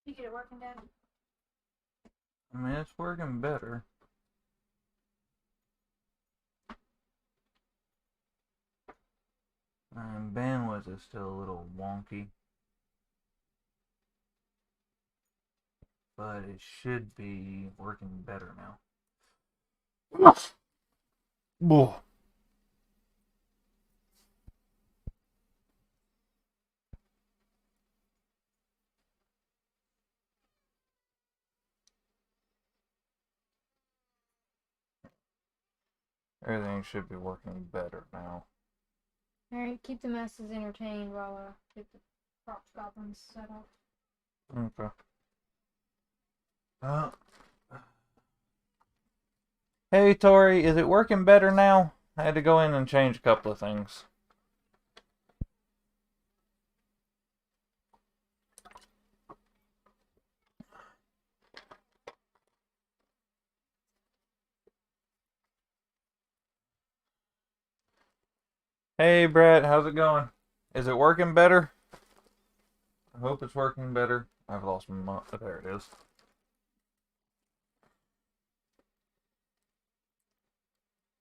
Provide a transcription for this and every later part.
You get it working, Dad? I mean, it's working better. Bandwidth is still a little wonky. But it should be working better now. Whoa. Everything should be working better now. Alright, keep the masses entertained while I get the props goblins set up. Okay. Hey, Tori, is it working better now? I had to go in and change a couple of things. Hey, Brett, how's it going? Is it working better? I hope it's working better. I've lost my... There it is.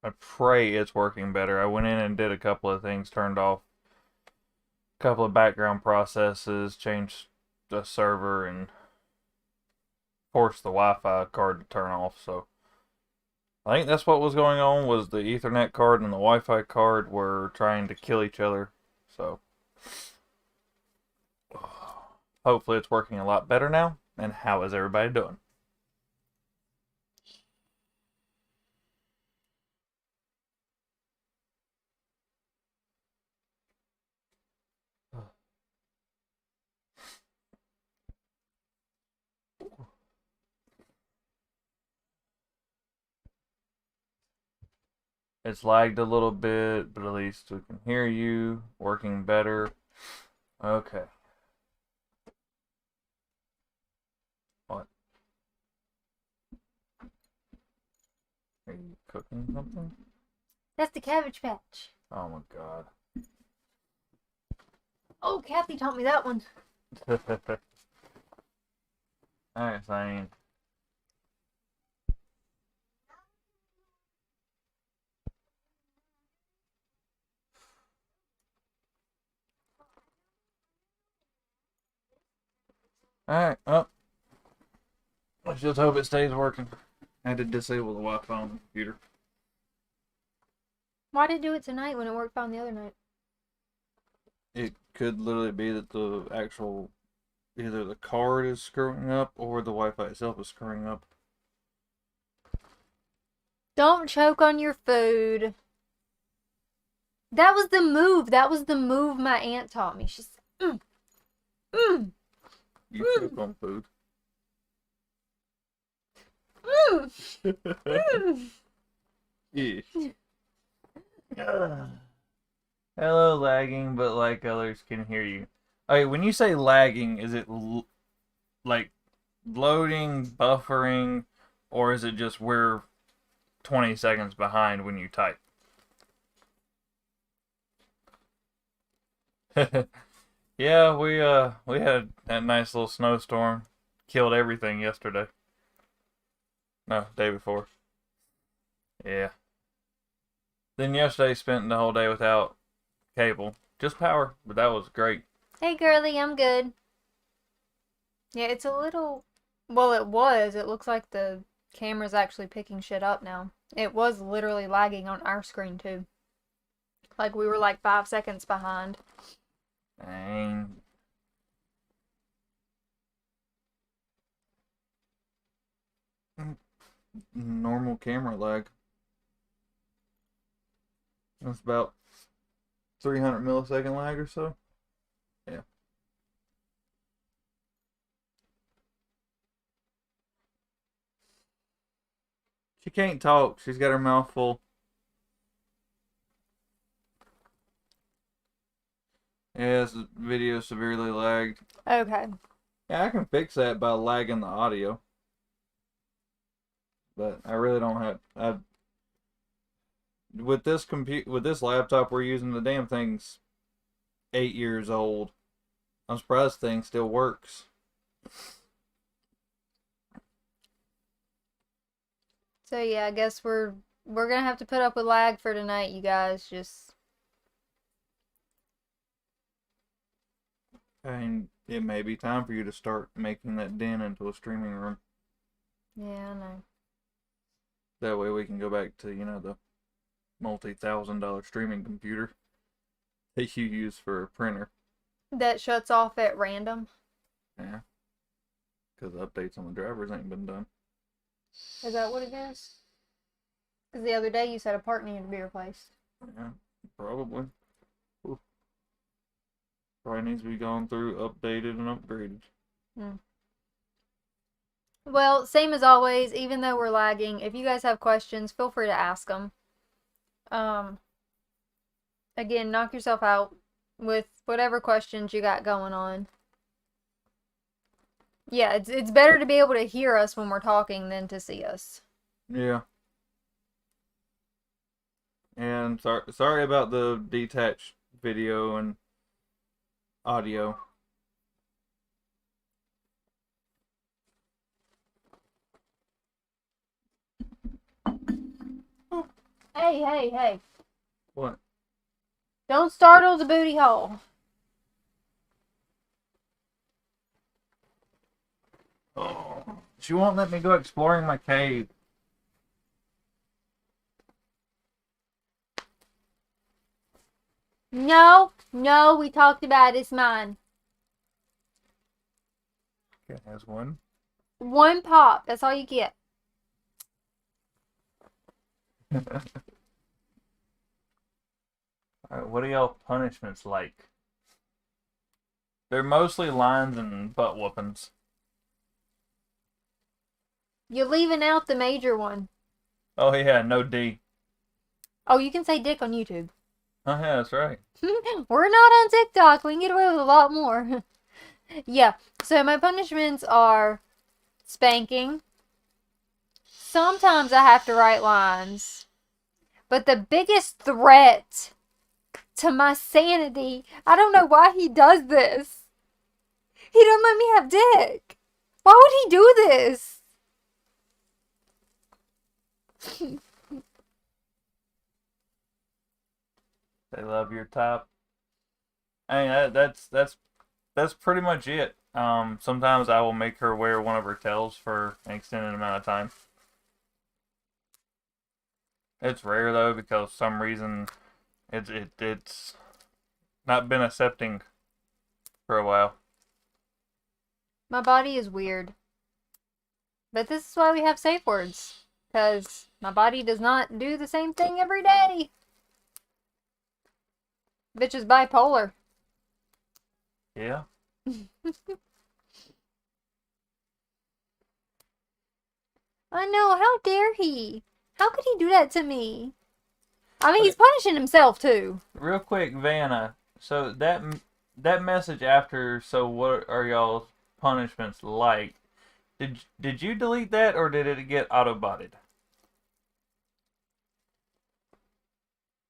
I pray it's working better. I went in and did a couple of things, turned off a couple of background processes, changed the server, and forced the Wi-Fi card to turn off. So I think that's what was going on, was the Ethernet card and the Wi-Fi card were trying to kill each other. So hopefully it's working a lot better now. And how is everybody doing? It's lagged a little bit, but at least we can hear you. Working better. Okay. What? Are you cooking something? That's the Cabbage Patch. Oh my god. Oh, Kathy taught me that one. Alright, Zane. Alright, well. Let's just hope it stays working. I had to disable the Wi-Fi on the computer. Why did it do it tonight when it worked fine the other night? It could literally be that the actual... either the card is screwing up or the Wi-Fi itself is screwing up. Don't choke on your food. That was the move. That was the move my aunt taught me. She's You choke on food. Yeah. Hello, lagging, but like others can hear you. Okay, when you say lagging, is it like loading, buffering, or is it just we're 20 seconds behind when you type? Yeah, we had that nice little snowstorm. Killed everything yesterday. No, day before. Yeah. Then yesterday spent the whole day without cable. Just power, but that was great. Hey, girly, I'm good. Yeah, it's a little... Well, it was. It looks like the camera's actually picking shit up now. It was literally lagging on our screen, too. Like, we were like 5 seconds behind. Dang. Normal camera lag. That's about 300 millisecond lag or so. Yeah. She can't talk. She's got her mouth full. Yeah, this video severely lagged. Okay. Yeah, I can fix that by lagging the audio. But I really don't have... with this laptop we're using, the damn thing's 8 years old. I'm surprised the thing still works. So yeah, I guess we're gonna have to put up with lag for tonight, you guys. Just I mean, it may be time for you to start making that den into a streaming room. yeah, I know. That way we can go back to, the multi-$1,000 streaming computer that you use for a printer. That shuts off at random. Yeah. Because the updates on the drivers ain't been done. Is that what it is? Because the other day you said a part needed to be replaced. Yeah, probably. Ooh. Probably needs to be gone through, updated, and upgraded. Well, same as always, even though we're lagging, if you guys have questions, feel free to ask them. Again, knock yourself out with whatever questions you got going on. Yeah, it's better to be able to hear us when we're talking than to see us. Yeah. And sorry about the detached video and audio. Hey. What? Don't startle the booty hole. Oh, she won't let me go exploring my cave. No, we talked about it's mine. Okay, has one. One pop, that's all you get. Alright, what are y'all punishments like? They're mostly lines and butt whoopings. You're leaving out the major one. Oh yeah, no D. Oh, you can say dick on YouTube. Oh yeah, that's right. We're not on TikTok. We can get away with a lot more. Yeah, so my punishments are spanking. Sometimes I have to write lines. But the biggest threat to my sanity, I don't know why he does this. He don't let me have dick. Why would he do this? They love your top. I mean, that's pretty much it. Sometimes I will make her wear one of her tails for an extended amount of time. It's rare though because for some reason it's not been accepting for a while. My body is weird. But this is why we have safe words. Because my body does not do the same thing every day. Bitch is bipolar. Yeah. I know, how dare he? How could he do that to me? I mean, he's punishing himself too. Real quick, Vanna. So that message after. So what are y'all's punishments like? Did you delete that or did it get auto-botted?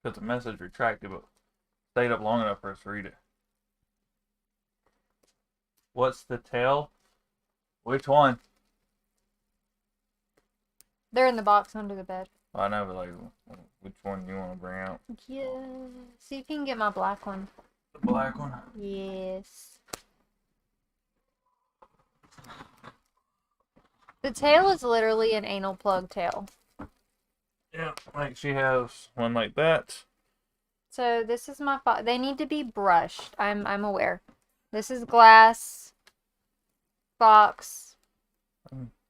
Because the message retracted, but stayed up long enough for us to read it. What's the tail? Which one? They're in the box under the bed. I know, but like, which one you want to bring out? Yeah. See if you can get my black one. The black one. Yes. The tail is literally an anal plug tail. Yeah, like she has one like that. So this is my they need to be brushed. I'm aware. This is glass. Fox.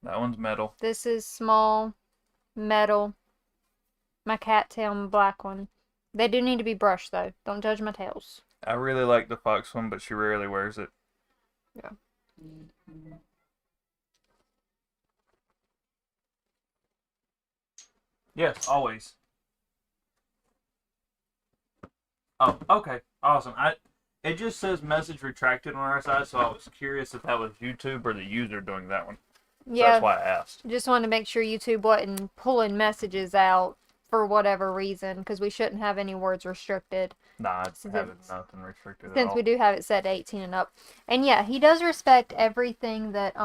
That one's metal. This is small. Metal. My cattail, my black one. They do need to be brushed though. Don't judge my tails. I really like the fox one, but she rarely wears it. Yeah. Yes, always. Oh, okay. Awesome. It just says message retracted on our side, so I was curious if that was YouTube or the user doing that one. So Yeah. that's why I asked. Just wanted to make sure YouTube wasn't pulling messages out for whatever reason, because we shouldn't have any words restricted. Nah, I have nothing restricted at all. Since we do have it set to 18 and up. And yeah, he does respect everything that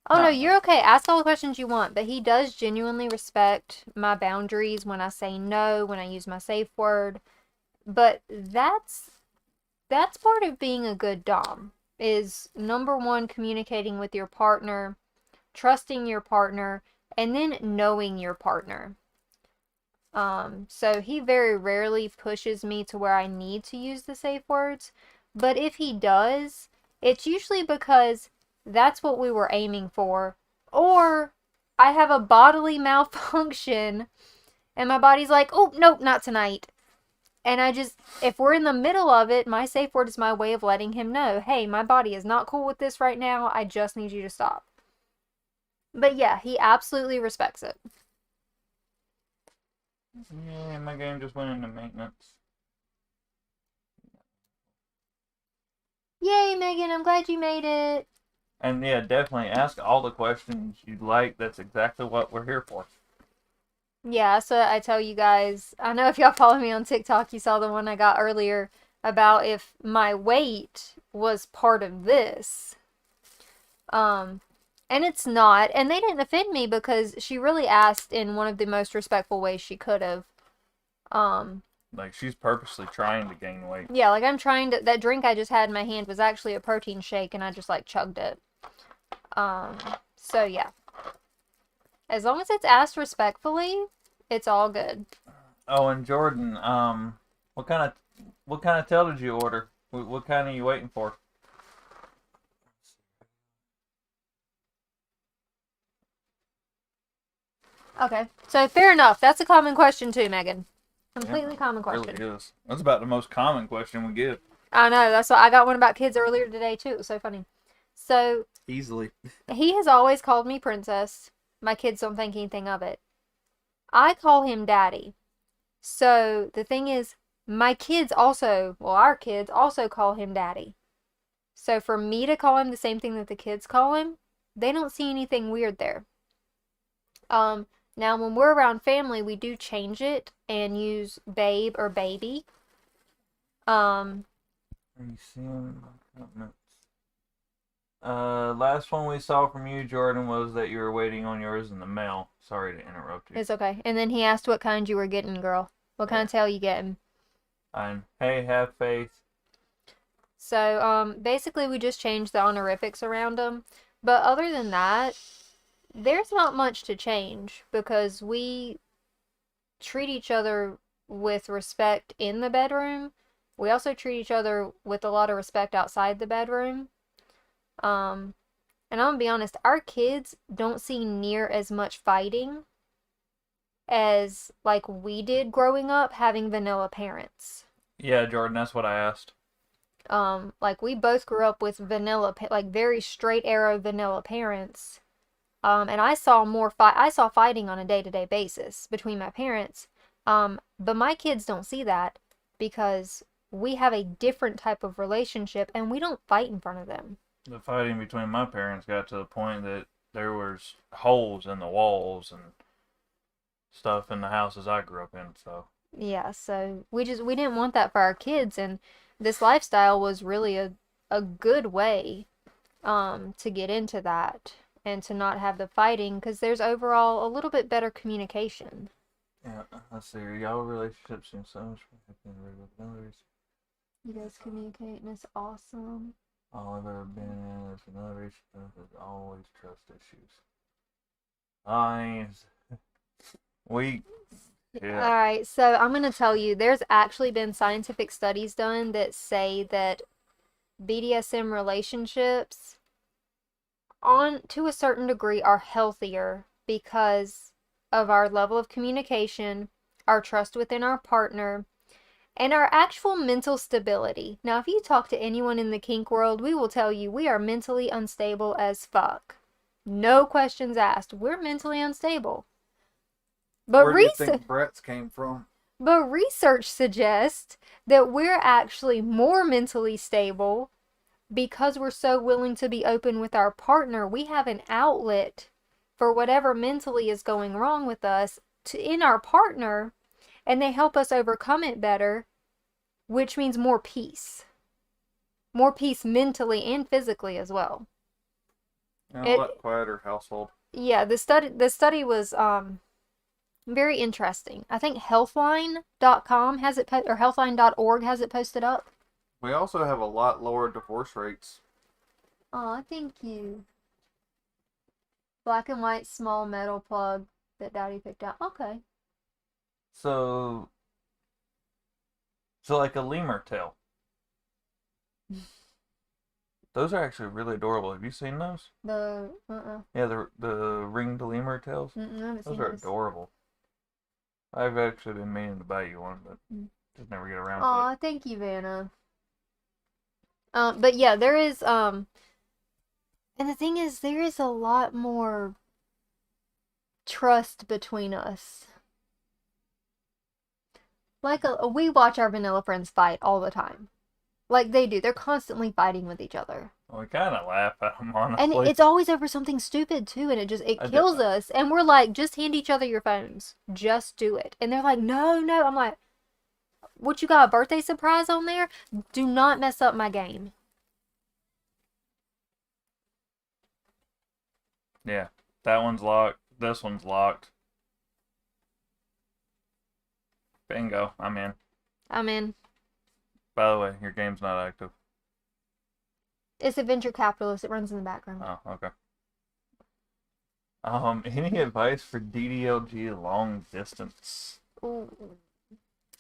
Oh no, No, you're okay. Ask all the questions you want, but he does genuinely respect my boundaries when I say no, when I use my safe word. But that's part of being a good dom is number one, communicating with your partner, trusting your partner, and then knowing your partner. So he very rarely pushes me to where I need to use the safe words, but if he does, it's usually because that's what we were aiming for, or I have a bodily malfunction and my body's like, oh, nope, not tonight. And if we're in the middle of it, my safe word is my way of letting him know, hey, my body is not cool with this right now. I just need you to stop. But yeah, he absolutely respects it. yeah, my game just went into maintenance. Yay, Megan, I'm glad you made it. And yeah, definitely ask all the questions you'd like. That's exactly what we're here for. Yeah, so I tell you guys, I know if y'all follow me on TikTok, you saw the one I got earlier about if my weight was part of this. Um, and it's not. And they didn't offend me because she really asked in one of the most respectful ways she could have. Um, Like she's purposely trying to gain weight. yeah, like I'm trying to, that drink I just had in my hand was actually a protein shake and I just like chugged it. So yeah. As long as it's asked respectfully, it's all good. Oh, and Jordan, what kind of tail did you order? What kind are you waiting for? Okay. So fair enough. That's a common question too, Megan. Completely Yeah, common it question. really is. That's about the most common question we get. I know. That's why I got one about kids earlier today too. It was so funny. So Easily. he has always called me princess. My kids don't think anything of it. I call him daddy. So the thing is, my kids also, well, our kids also call him daddy. So for me to call him the same thing that the kids call him, they don't see anything weird there. Now when we're around family, we do change it and use babe or baby. Um, Are you seeing my comments? Last one we saw from you, Jordan, was that you were waiting on yours in the mail. Sorry to interrupt you. it's okay. And then he asked what kind you were getting, girl. What kind of tail you getting? Hey, have faith. So, basically we just changed the honorifics around them. But other than that, there's not much to change because we treat each other with respect in the bedroom. We also treat each other with a lot of respect outside the bedroom. Um, and I'm gonna be honest, our kids don't see near as much fighting as like we did growing up having vanilla parents. Yeah, Jordan, that's what I asked. Like we both grew up with vanilla, like very straight arrow vanilla parents. And I saw fighting on a day-to-day basis between my parents. But my kids don't see that because we have a different type of relationship and we don't fight in front of them. The fighting between my parents got to the point that there was holes in the walls and stuff in the houses I grew up in. So Yeah, so we didn't want that for our kids, and this lifestyle was really a good way to get into that and to not have the fighting because there's overall a little bit better communication. yeah, let's see. Y'all relationships seem so much better. You guys communicate and it's awesome. All I've ever been in is another relationship with always trust issues. I we yeah. All right, so I'm going to tell you there's actually been scientific studies done that say that BDSM relationships on to a certain degree are healthier because of our level of communication, our trust within our partner, and our actual mental stability. Now, if you talk to anyone in the kink world, we will tell you we are mentally unstable as fuck. No questions asked. We're mentally unstable. But Where do you think Brett's came from? But research suggests that we're actually more mentally stable because we're so willing to be open with our partner. We have an outlet for whatever mentally is going wrong with us in our partner, and they help us overcome it better, which means more peace. More peace mentally and physically as well. And a It lot quieter household. yeah, the study was very interesting. I think healthline.com has it or healthline.org has it posted up. We also have a lot lower divorce rates. Oh, thank you. Black and white small metal plug that Daddy picked out. Okay. So, so like a lemur tail. Those are actually really adorable. Have you seen those? The Yeah, the ringed lemur tails. I haven't Those seen are those. adorable. I've actually been meaning to buy you one, but just never get around to it. Aw, thank you, Vanna. But yeah, there is and the thing is, there is a lot more trust between us. Like we watch our vanilla friends fight all the time. Like they do. They're constantly fighting with each other. Well, we kind of laugh at them, And honestly. it's always over something stupid too, and it I do- kills us. And we're like, just hand each other your phones. Just do it. And they're like, no, no. I'm like, what, you got a birthday surprise on there? Do not mess up my game. Yeah, that one's locked. This one's locked. Bingo, I'm in. I'm in. By the way, your game's not active. It's a venture capitalist. It runs in the background. Oh, okay. Any advice for DDLG long distance? Ooh.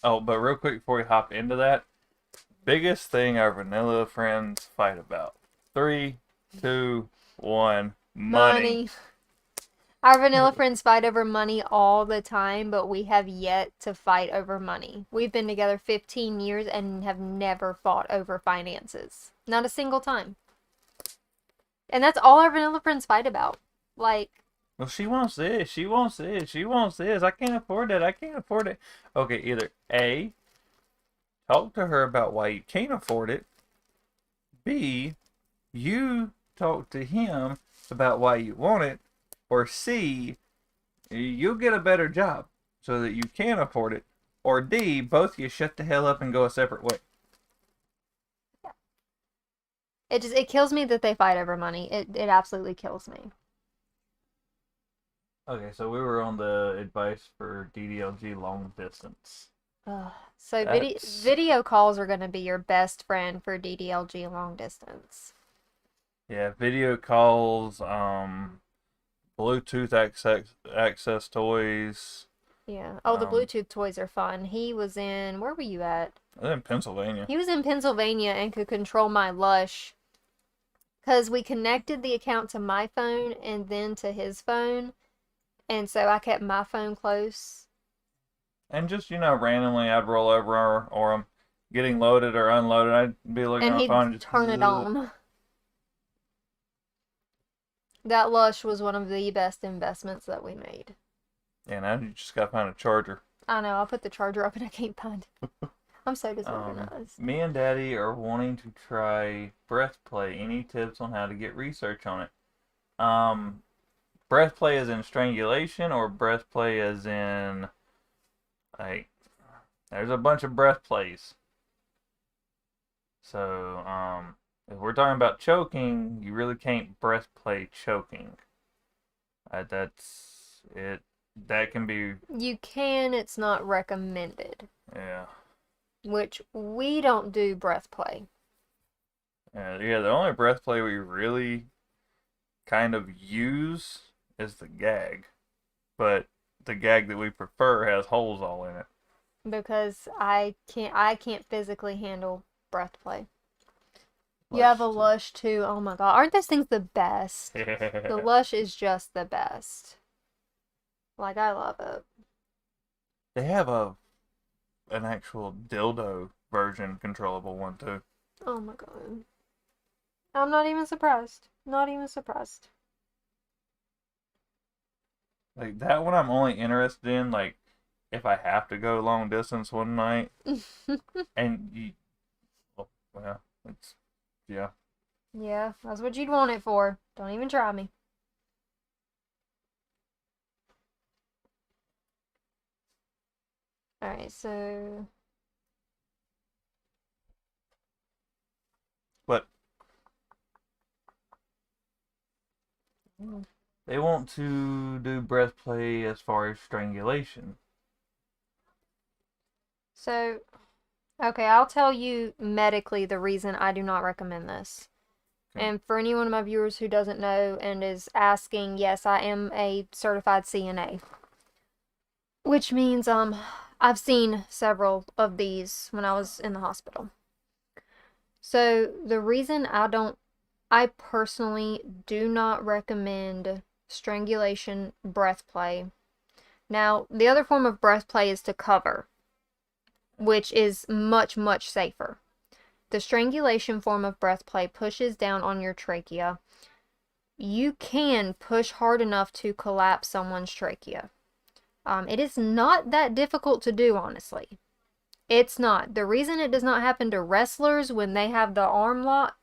Oh, but real quick before we hop into that, biggest thing our vanilla friends fight about. 3, 2, 1, money. Our vanilla friends fight over money all the time, but we have yet to fight over money. We've been together 15 years and have never fought over finances. Not a single time. And that's all our vanilla friends fight about. Like, Well, she wants this. She wants this. She wants this. I can't afford that. I can't afford it. Okay, either A, talk to her about why you can't afford it. B, you talk to him about why you want it. Or C, you'll get a better job so that you can afford it. Or D, both of you shut the hell up and go a separate way. it kills me that they fight over money. It absolutely kills me. Okay, so we were on the advice for DDLG long distance. Ugh. So That's- video calls are going to be your best friend for DDLG long distance. Yeah, video calls, Bluetooth access toys. Yeah. Oh, the Um, Bluetooth toys are fun. He was in, where were you at? I was in Pennsylvania. He was in Pennsylvania and could control my Lush because we connected the account to my phone and then to his phone. And so I kept my phone close. And just, randomly I'd roll over or I'm getting loaded or unloaded. I'd be looking And at my he'd phone and just turn it on. That Lush was one of the best investments that we made. Yeah, now you just gotta find a charger. I know, I'll put the charger up and I can't find it. I'm so disorganized. Me and Daddy are wanting to try breath play. Any tips on how to get research on it? Breath play as in strangulation or breath play as in like there's a bunch of breath plays. So, if we're talking about choking, you really can't breath play choking. That's it. That can be, You can, it's not recommended. yeah. Which we don't do breath play. Yeah, the only breath play we really kind of use is the gag. But the gag that we prefer has holes all in it. Because I can't physically handle breath play. You have a Lush too. Oh my god. Aren't those things the best? The Lush is just the best. Like, I love it. They have an actual dildo version controllable one too. Oh my god. I'm not even surprised. Not even surprised. Like that one I'm only interested in like if I have to go long distance one night and well, it's yeah. Yeah, that's what you'd want it for. Don't even try me. Alright, so But They want to do breath play as far as strangulation. So, okay, I'll tell you medically the reason I do not recommend this. Okay. And for any one of my viewers who doesn't know and is asking, yes, I am a certified CNA. Which means I've seen several of these when I was in the hospital. So the reason I personally do not recommend strangulation breath play. Now, the other form of breath play is to cover, which is much, much safer. The strangulation form of breath play pushes down on your trachea. You can push hard enough to collapse someone's trachea. It is not that difficult to do, honestly. It's not. The reason it does not happen to wrestlers when they have the arm lock,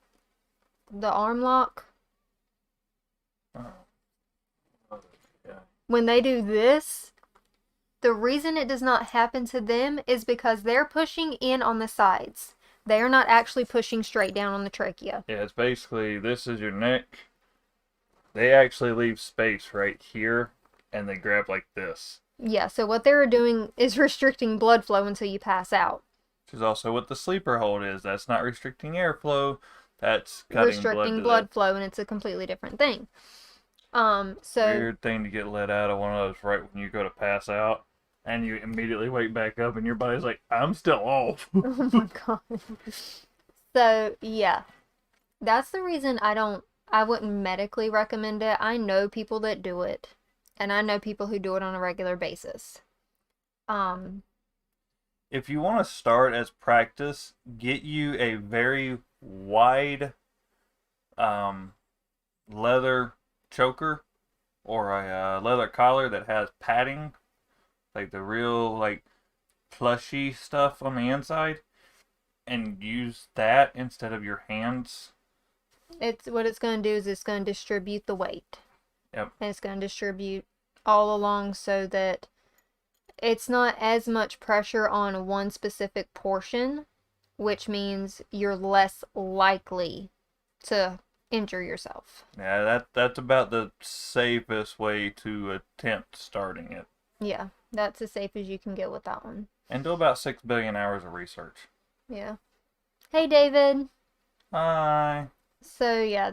Yeah. when they do this, the reason it does not happen to them is because they're pushing in on the sides. They are not actually pushing straight down on the trachea. Yeah, it's basically, this is your neck. They actually leave space right here, and they grab like this. Yeah, so what they're doing is restricting blood flow until you pass out. Which is also what the sleeper hold is. That's not restricting airflow. That's cutting Restricting blood to flow, and it's a completely different thing. the So weird thing to get let out of one of those right when you go to pass out, and you immediately wake back up, and your body's like, I'm still off. oh my god. So yeah, that's the reason I wouldn't medically recommend it. I know people that do it, and I know people who do it on a regular basis. If you want to start as practice, get you a very wide leather choker or a leather collar that has padding, like the real like plushy stuff on the inside, and use that instead of your hands. What it's going to do is it's going to distribute the weight. Yep. And it's going to distribute all along so that it's not as much pressure on one specific portion, which means you're less likely to injure yourself. Yeah, that's about the safest way to attempt starting it. Yeah, that's as safe as you can get with that one. And do about 6 billion hours of research. Yeah. Hey, David. Hi. So yeah,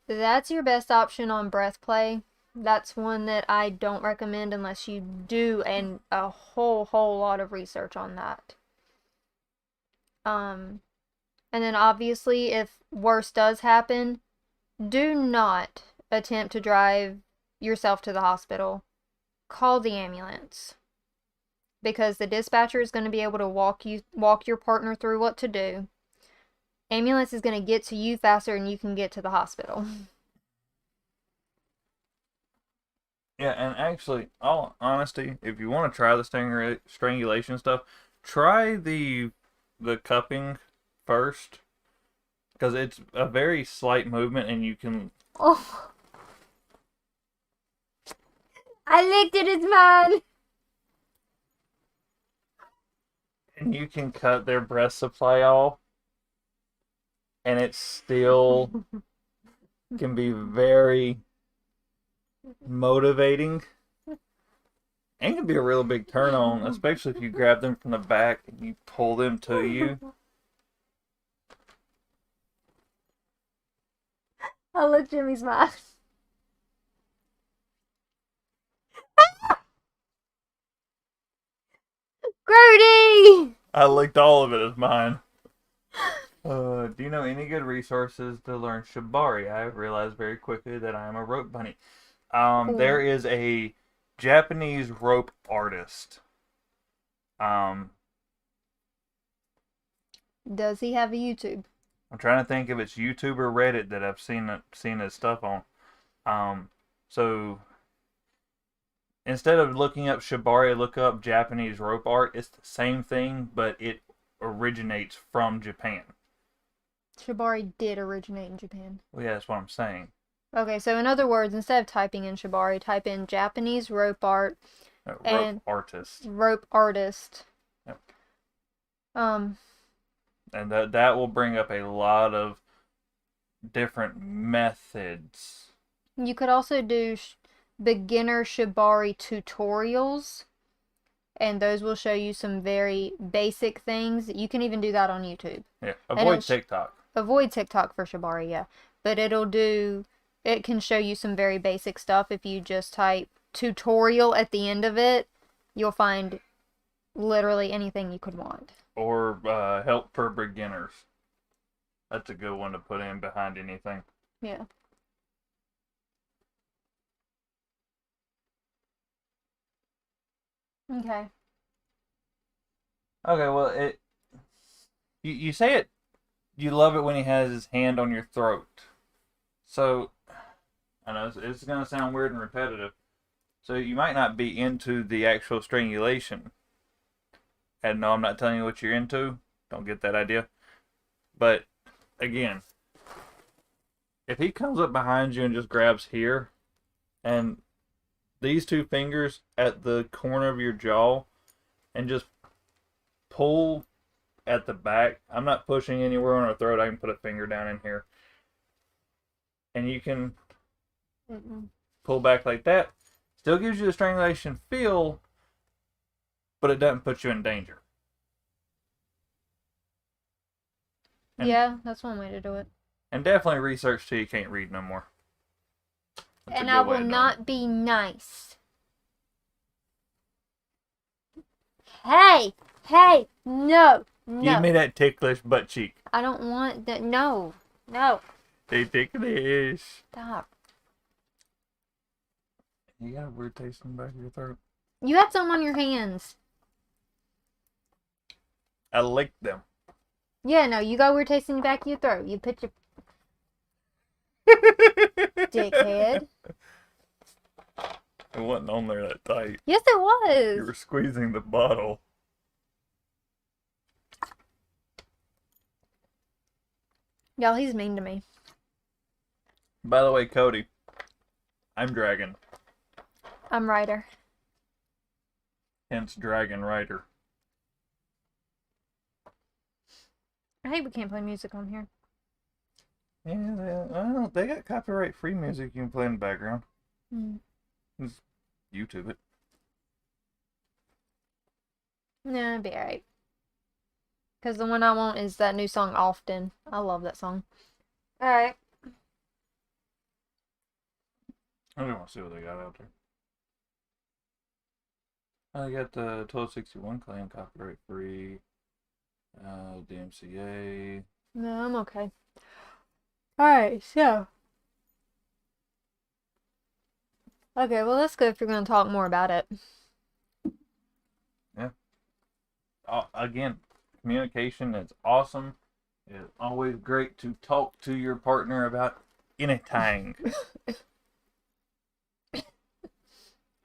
that's your best option on breath play. That's one that I don't recommend unless you do a whole lot of research on that. And then obviously if worse does happen, do not attempt to drive yourself to the hospital. Call the ambulance. Because the dispatcher is going to be able to walk your partner through what to do. Ambulance is going to get to you faster than you can get to the hospital. Yeah, and actually, all honesty, if you want to try the strangulation stuff, try the cupping first, because it's a very slight movement, and you can. Oh. I licked it, it's mine! And you can cut their breath supply off, and it still can be very motivating. And can be a real big turn on, especially if you grab them from the back and you pull them to you. I licked Jimmy's mine. Grody! I licked all of it as mine. Do you know any good resources to learn Shibari? I realized very quickly that I am a rope bunny. There is a Japanese rope artist. Does he have a YouTube? I'm trying to think if it's YouTube or Reddit that I've seen his stuff on. So instead of looking up Shibari, look up Japanese rope art. It's the same thing, but it originates from Japan. Shibari did originate in Japan. Well, yeah, that's what I'm saying. Okay, so in other words, instead of typing in Shibari, type in Japanese rope art Rope artist. Rope artist. Yep. Um, And that will bring up a lot of different methods. You could also do beginner shibari tutorials, and those will show you some very basic things. You can even do that on YouTube. Yeah, And avoid TikTok. Avoid TikTok for shibari, yeah. But it can show you some very basic stuff. If you just type tutorial at the end of it, you'll find literally anything you could want. Or help for beginners. That's a good one to put in behind anything. Yeah. Okay. Okay, well, you say it, you love it when he has his hand on your throat. So, I know it's going to sound weird and repetitive. So you might not be into the actual strangulation. And no, I'm not telling you what you're into. Don't get that idea. But, again, if he comes up behind you and just grabs here, and these two fingers at the corner of your jaw, and just pull at the back. I'm not pushing anywhere on her throat. I can put a finger down in here. And you can pull back like that. Still gives you the strangulation feel, but it doesn't put you in danger. And, yeah, that's one way to do it. And definitely research till you can't read no more. That's and I will not be nice. Hey, no. Give me that ticklish butt cheek. I don't want that. No. Hey, ticklish. Stop. You got a weird taste in the back of your throat. You had some on your hands. I licked them. Yeah, no, you got weird taste in the back of your throat. You put your dickhead. It wasn't on there that tight. Yes, it was. You were squeezing the bottle. Y'all, he's mean to me. By the way, Cody, I'm Dragon. I'm Ryder. Hence Dragon Rider. I hate we can't play music on here. Yeah, they got copyright-free music you can play in the background. Just YouTube it. Nah, it'd be alright. Because the one I want is that new song, Often. I love that song. Alright. I just want to see what they got out there. I got the 1261 claim copyright-free. DMCA. No, I'm okay. Alright, so. Okay, well, let's go if you're going to talk more about it. Yeah. Again, communication is awesome. It's always great to talk to your partner about anything.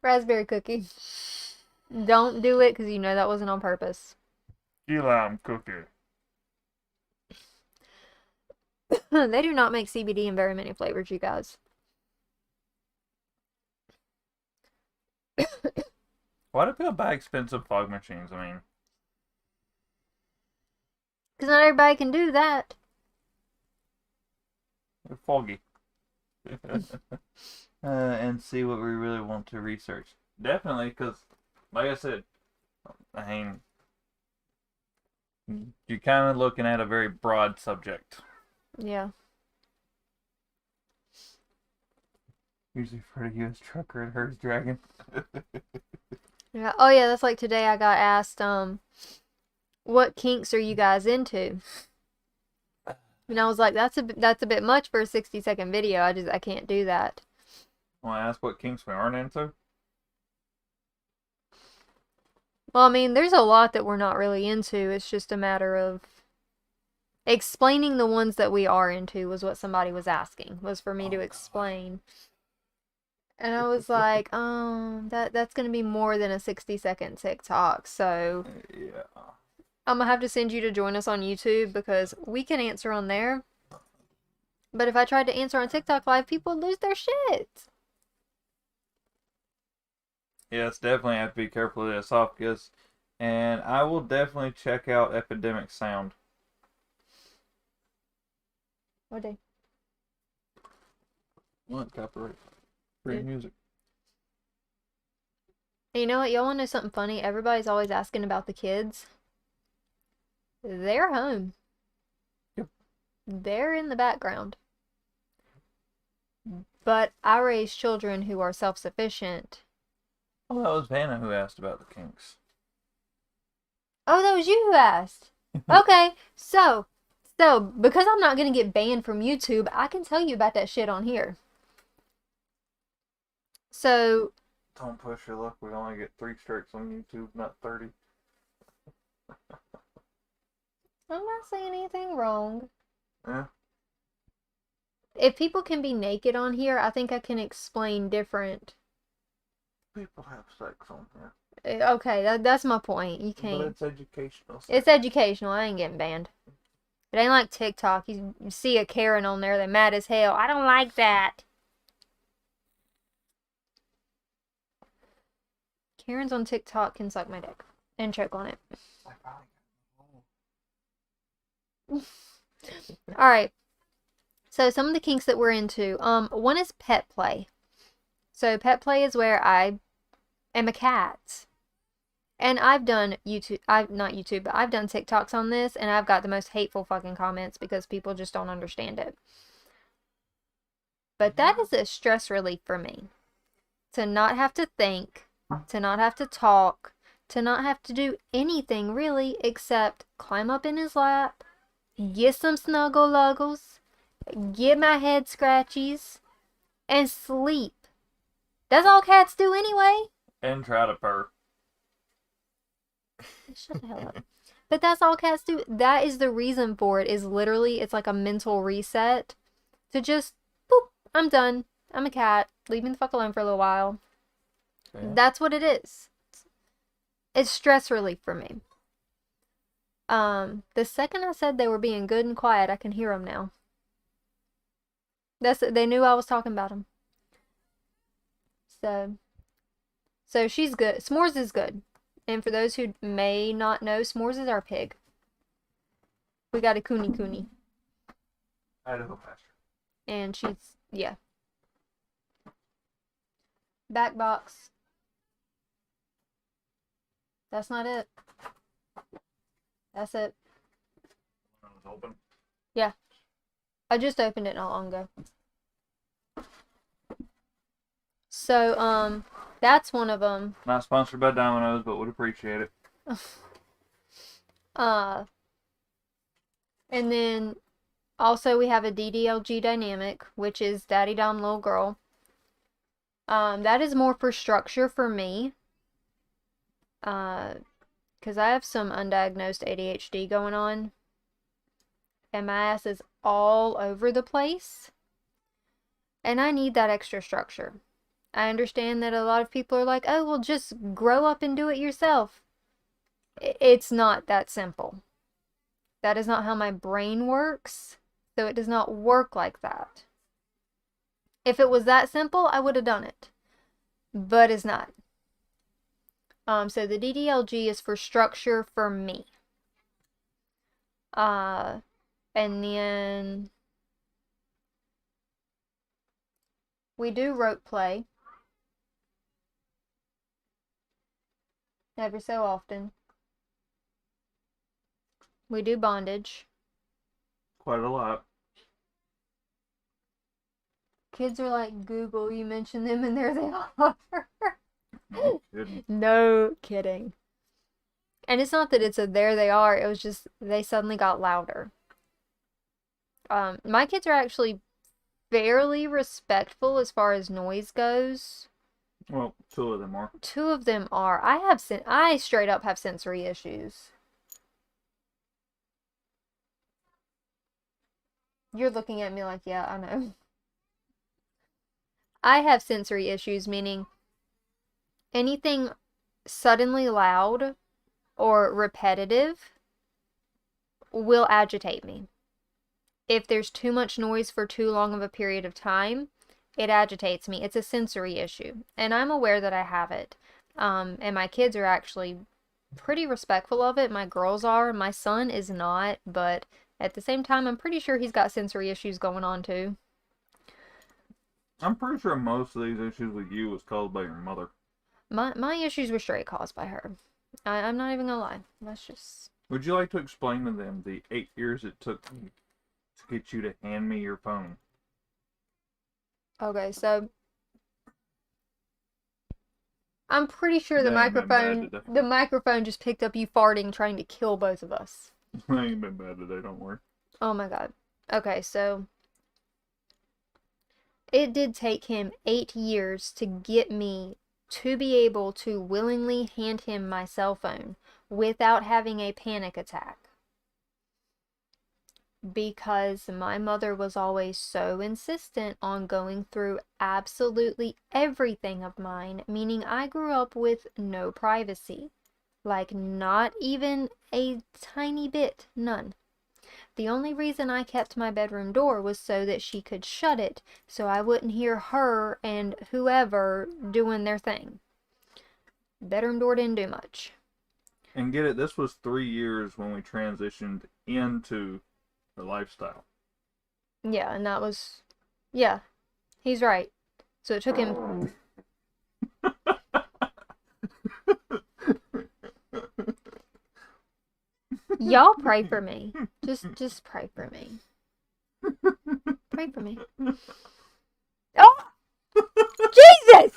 Raspberry cookie. Don't do it because you know that wasn't on purpose. Key lime cookie. They do not make CBD in very many flavors, you guys. Why do people buy expensive fog machines? I mean, because not everybody can do that. they're foggy. And see what we really want to research. Definitely, because, like I said, I mean, you're kind of looking at a very broad subject. Yeah. Usually for a U.S. trucker and hers dragon. Yeah. Oh yeah, that's like today I got asked, what kinks are you guys into? And I was like, that's a bit much for a 60-second video. I can't do that. Want to ask what kinks we aren't into? Well, I mean, there's a lot that we're not really into. It's just a matter of explaining the ones that we are into was what somebody was asking, was for me to explain. And I was like, that's going to be more than a 60-second TikTok. So Yeah. I'm going to have to send you to join us on YouTube because we can answer on there. But if I tried to answer on TikTok Live, people would lose their shit. Yes, definitely have to be careful of the esophagus. And I will definitely check out Epidemic Sound. What day? What copyright? Free Yeah. music. And you know what? Y'all want to know something funny? Everybody's always asking about the kids. They're home. Yep. They're in the background. But I raise children who are self-sufficient. Oh, that was Vanna who asked about the kinks. Oh, that was you who asked. Okay, so because I'm not gonna get banned from YouTube, I can tell you about that shit on here. So, Don't push your luck. We only get 3 strikes on YouTube, not 30. I'm not saying anything wrong. Yeah. If people can be naked on here, I think I can explain different. People have sex on here. Okay, that's my point. You But can't. it's educational. It's educational. I ain't getting banned. It ain't like TikTok. You see a Karen on there, they're mad as hell. I don't like that. Karens on TikTok can suck my dick and choke on it. All right. So some of the kinks that we're into. One is pet play. So pet play is where I am a cat. And I've done not YouTube, but I've done TikToks on this, and I've got the most hateful fucking comments because people just don't understand it. But that is a stress relief for me. To not have to think, to not have to talk, to not have to do anything really except climb up in his lap, get some snuggle luggles, get my head scratchies, and sleep. That's all cats do anyway. And try to purr. Shut the hell up. But that's all cats do. That is the reason for it, is literally, it's like a mental reset. To just, boop, I'm done. I'm a cat. Leave me the fuck alone for a little while. Yeah. That's what it is. It's stress relief for me. The second I said they were being good and quiet, I can hear them now. They knew I was talking about them. So she's good. S'mores is good. And for those who may not know, S'mores is our pig. We got a Cooney. Idaho pasture. And she's, yeah. Back box. That's not it. That's it. It was open. Yeah. I just opened it not long ago. So, that's one of them. Not sponsored by Domino's, but would appreciate it. And then also we have a DDLG dynamic, which is Daddy Dom Little Girl. That is more for structure for me. Because I have some undiagnosed ADHD going on. And my ass is all over the place. And I need that extra structure. I understand that a lot of people are like, oh, well, just grow up and do it yourself. It's not that simple. That is not how my brain works. So it does not work like that. If it was that simple, I would have done it. But it's not. So the DDLG is for structure for me. And then we do rope play every so often. We do bondage. Quite a lot. Kids are like, Google, you mention them and there they are. No kidding. No kidding. And it's not that it's a there they are, it was just they suddenly got louder. My kids are actually fairly respectful as far as noise goes. Well, 2 of them are. 2 of them are. I straight up have sensory issues. You're looking at me like, yeah, I know. I have sensory issues, meaning anything suddenly loud or repetitive will agitate me. If there's too much noise for too long of a period of time, it agitates me. It's a sensory issue. And I'm aware that I have it. And my kids are actually pretty respectful of it. My girls are. My son is not. But at the same time, I'm pretty sure he's got sensory issues going on too. I'm pretty sure most of these issues with you was caused by your mother. My issues were straight caused by her. I'm not even gonna lie. That's just... Would you like to explain to them the 8 years it took me to get you to hand me your phone? Okay, so I'm pretty sure That ain't been bad today. the microphone just picked up you farting trying to kill both of us. I ain't been bad today, don't worry. Oh my god. Okay, so it did take him 8 years to get me to be able to willingly hand him my cell phone without having a panic attack. Because my mother was always so insistent on going through absolutely everything of mine, meaning I grew up with no privacy. Like, not even a tiny bit, none. The only reason I kept my bedroom door was so that she could shut it, so I wouldn't hear her and whoever doing their thing. Bedroom door didn't do much. And get it, this was 3 years when we transitioned into the lifestyle. Yeah, and that was... Yeah, he's right. So it took him... Y'all pray for me. Just pray for me. Pray for me. Oh! Jesus!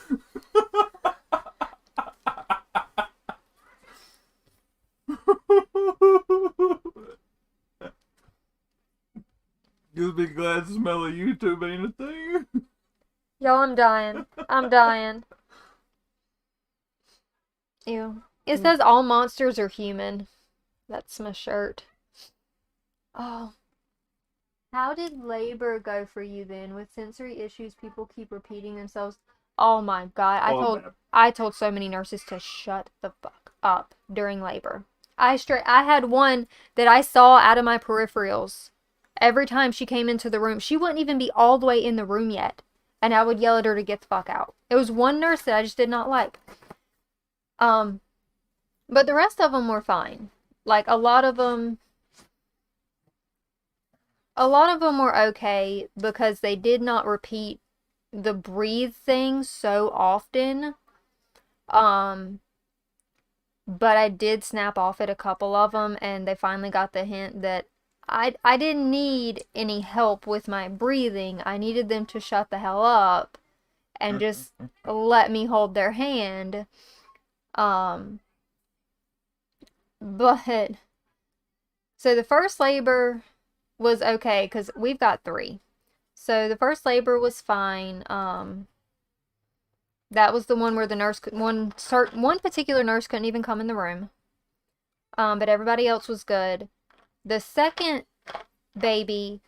You'll be glad the smell of YouTube ain't a thing. Y'all, I'm dying. I'm dying. Ew. It says all monsters are human. That's my shirt. Oh. How did labor go for you then? With sensory issues, people keep repeating themselves. Oh my god. I told so many nurses to shut the fuck up during labor. I had one that I saw out of my peripherals. Every time she came into the room, she wouldn't even be all the way in the room yet. And I would yell at her to get the fuck out. It was one nurse that I just did not like. But the rest of them were fine. Like, a lot of them were okay because they did not repeat the breathe thing so often. But I did snap off at a couple of them, and they finally got the hint that I didn't need any help with my breathing. I needed them to shut the hell up and just let me hold their hand. But so the first labor was okay because we've got 3. So the first labor was fine. That was the one where the nurse one particular nurse couldn't even come in the room. But everybody else was good. The second baby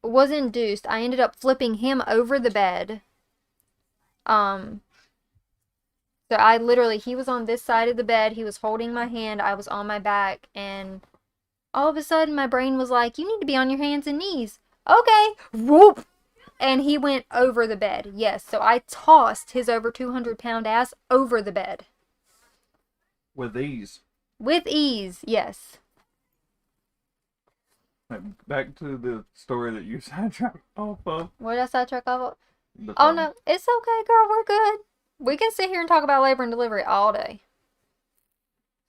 was induced. I ended up flipping him over the bed. So I literally, he was on this side of the bed, he was holding my hand, I was on my back, and all of a sudden my brain was like, you need to be on your hands and knees. Okay, whoop! And he went over the bed, yes. So I tossed his over 200-pound ass over the bed. With ease. With ease, yes. Back to the story that you sidetracked off of. What did I sidetrack off of? Oh no, it's okay, girl, we're good. We can sit here and talk about labor and delivery all day.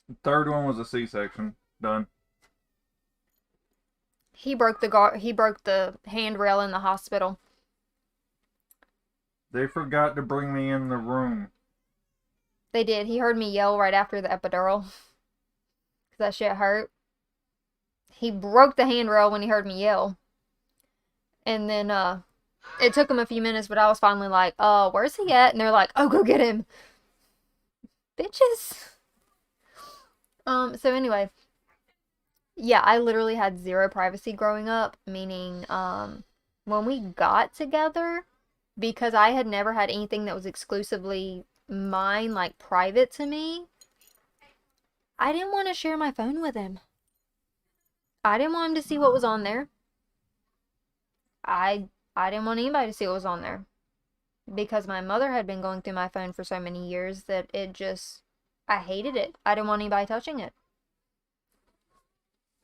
The third one was a C-section. Done. He broke the handrail in the hospital. They forgot to bring me in the room. They did. He heard me yell right after the epidural. Because that shit hurt. He broke the handrail when he heard me yell. And then, it took him a few minutes, but I was finally like, where's he at? And they're like, oh, go get him. Bitches. So anyway. Yeah, I literally had 0 privacy growing up. Meaning, when we got together, because I had never had anything that was exclusively mine, like private to me, I didn't want to share my phone with him. I didn't want him to see what was on there. I didn't want anybody to see what was on there. Because my mother had been going through my phone for so many years that I hated it. I didn't want anybody touching it.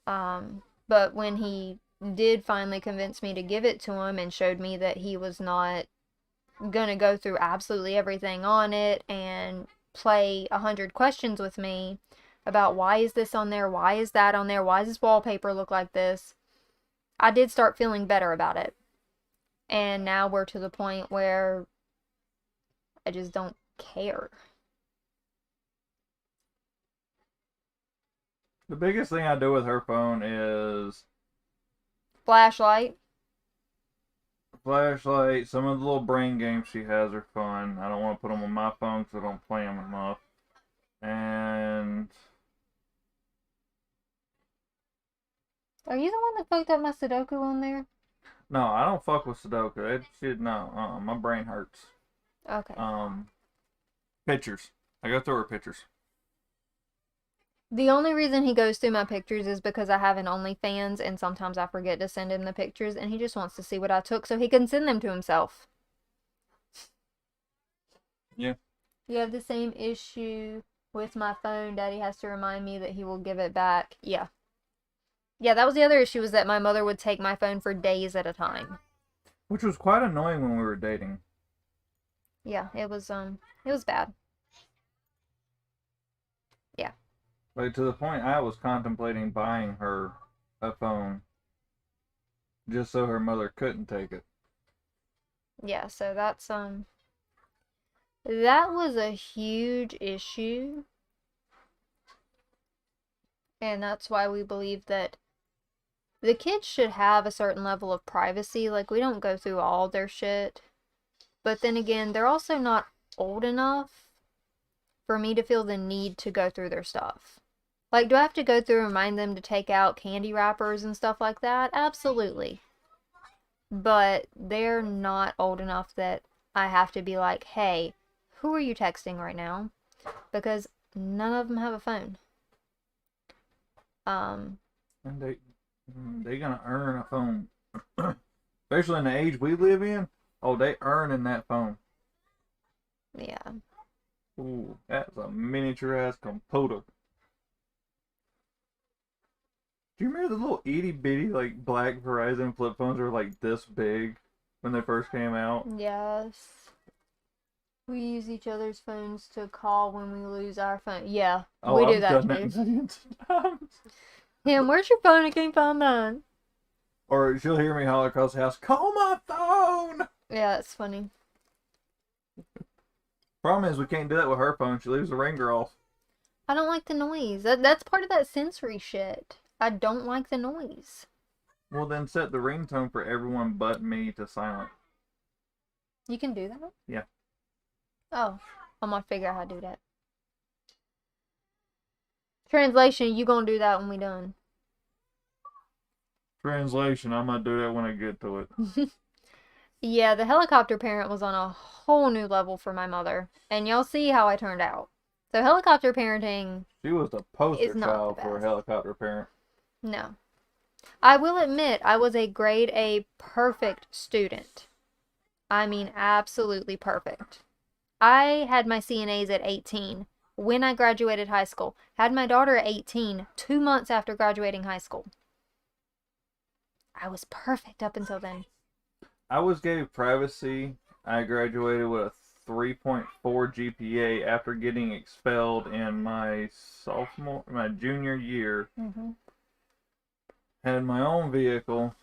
But when he did finally convince me to give it to him and showed me that he was not gonna go through absolutely everything on it and play 100 questions with me about why is this on there, why is that on there, why does this wallpaper look like this, I did start feeling better about it. And now we're to the point where I just don't care. The biggest thing I do with her phone is Flashlight. flashlight. Some of the little brain games she has are fun. I don't want to put them on my phone because I don't play them enough. And Are you the one that fucked up my Sudoku on there? no, I don't fuck with Sudoku. It should no. My brain hurts. Okay. Pictures. I go through her pictures. The only reason he goes through my pictures is because I have an OnlyFans and sometimes I forget to send him the pictures and he just wants to see what I took so he can send them to himself. Yeah. You have the same issue with my phone. Daddy has to remind me that he will give it back. Yeah. Yeah, that was the other issue, was that my mother would take my phone for days at a time. Which was quite annoying when we were dating. Yeah, it was bad. Yeah. Like, to the point I was contemplating buying her a phone just so her mother couldn't take it. Yeah, so that's that was a huge issue. And that's why we believe that the kids should have a certain level of privacy. Like, we don't go through all their shit. But then again, they're also not old enough for me to feel the need to go through their stuff. Like, do I have to go through and remind them to take out candy wrappers and stuff like that? Absolutely. But they're not old enough that I have to be like, hey, who are you texting right now? Because none of them have a phone. And they gonna earn a phone. Especially in the age we live in. Oh, they earning that phone. Yeah. Ooh, that's a miniature ass computer. Do you remember the little itty bitty like black Verizon flip phones were like this big when they first came out? Yes. We use each other's phones to call when we lose our phone. Yeah, Oh, we do I've that done that too. millions of times. Tim, where's your phone? I can't find mine. Or she'll hear me holler across the house, "Call my phone!" Yeah, that's funny. Problem is, we can't do that with her phone. She leaves the ringer off. I don't like the noise. That's part of that sensory shit. I don't like the noise. Well, then set the ringtone for everyone but me to silent. You can do that? Yeah. Oh, I'm gonna figure out how to do that. Translation, you gonna do that when we done. Translation, I'm gonna do that when I get to it. Yeah, the helicopter parent was on a whole new level for my mother. And y'all see how I turned out. So helicopter parenting, She was the poster It's not child the for a best. helicopter parent. no. I will admit, I was a grade A perfect student. I mean, absolutely perfect. I had my CNAs at 18 when I graduated high school. Had my daughter at 18, 2 months after graduating high school. I was perfect up until then. I was gave privacy. I graduated with a 3.4 GPA after getting expelled in my junior year. Mm-hmm. Had my own vehicle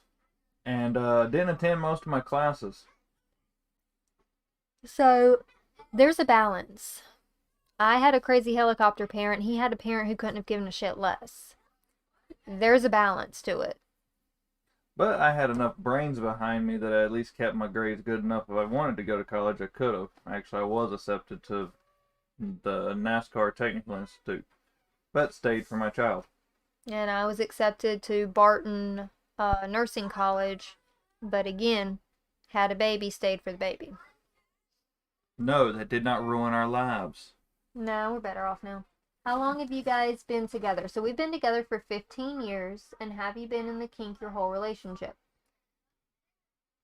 and didn't attend most of my classes. So, there's a balance. I had a crazy helicopter parent. He had a parent who couldn't have given a shit less. There's a balance to it. But I had enough brains behind me that I at least kept my grades good enough. If I wanted to go to college, I could have. Actually, I was accepted to the NASCAR Technical Institute, but stayed for my child. And I was accepted to Barton Nursing College, but again, had a baby, stayed for the baby. No, that did not ruin our lives. No, we're better off now. How long have you guys been together? So we've been together for 15 years, and have you been in the kink your whole relationship?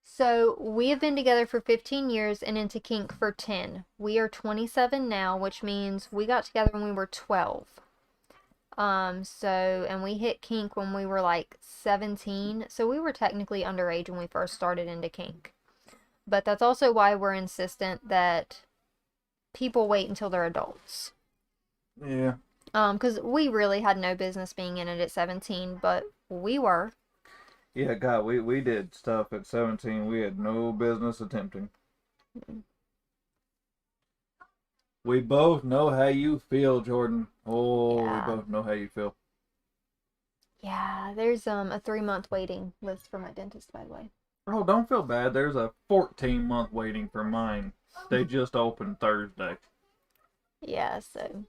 So we have been together for 15 years and into kink for 10. We are 27 now, which means we got together when we were 12. And we hit kink when we were like 17. So we were technically underage when we first started into kink. But that's also why we're insistent that people wait until they're adults. Yeah. Because we really had no business being in it at 17, but we were. Yeah, God, we did stuff at 17 we had no business attempting. We both know how you feel, Jordan. Oh, Yeah. we both know how you feel. Yeah, there's a 3-month waiting list for my dentist, by the way. Oh, don't feel bad. There's a 14-month waiting for mine. They just opened Thursday. Yeah, so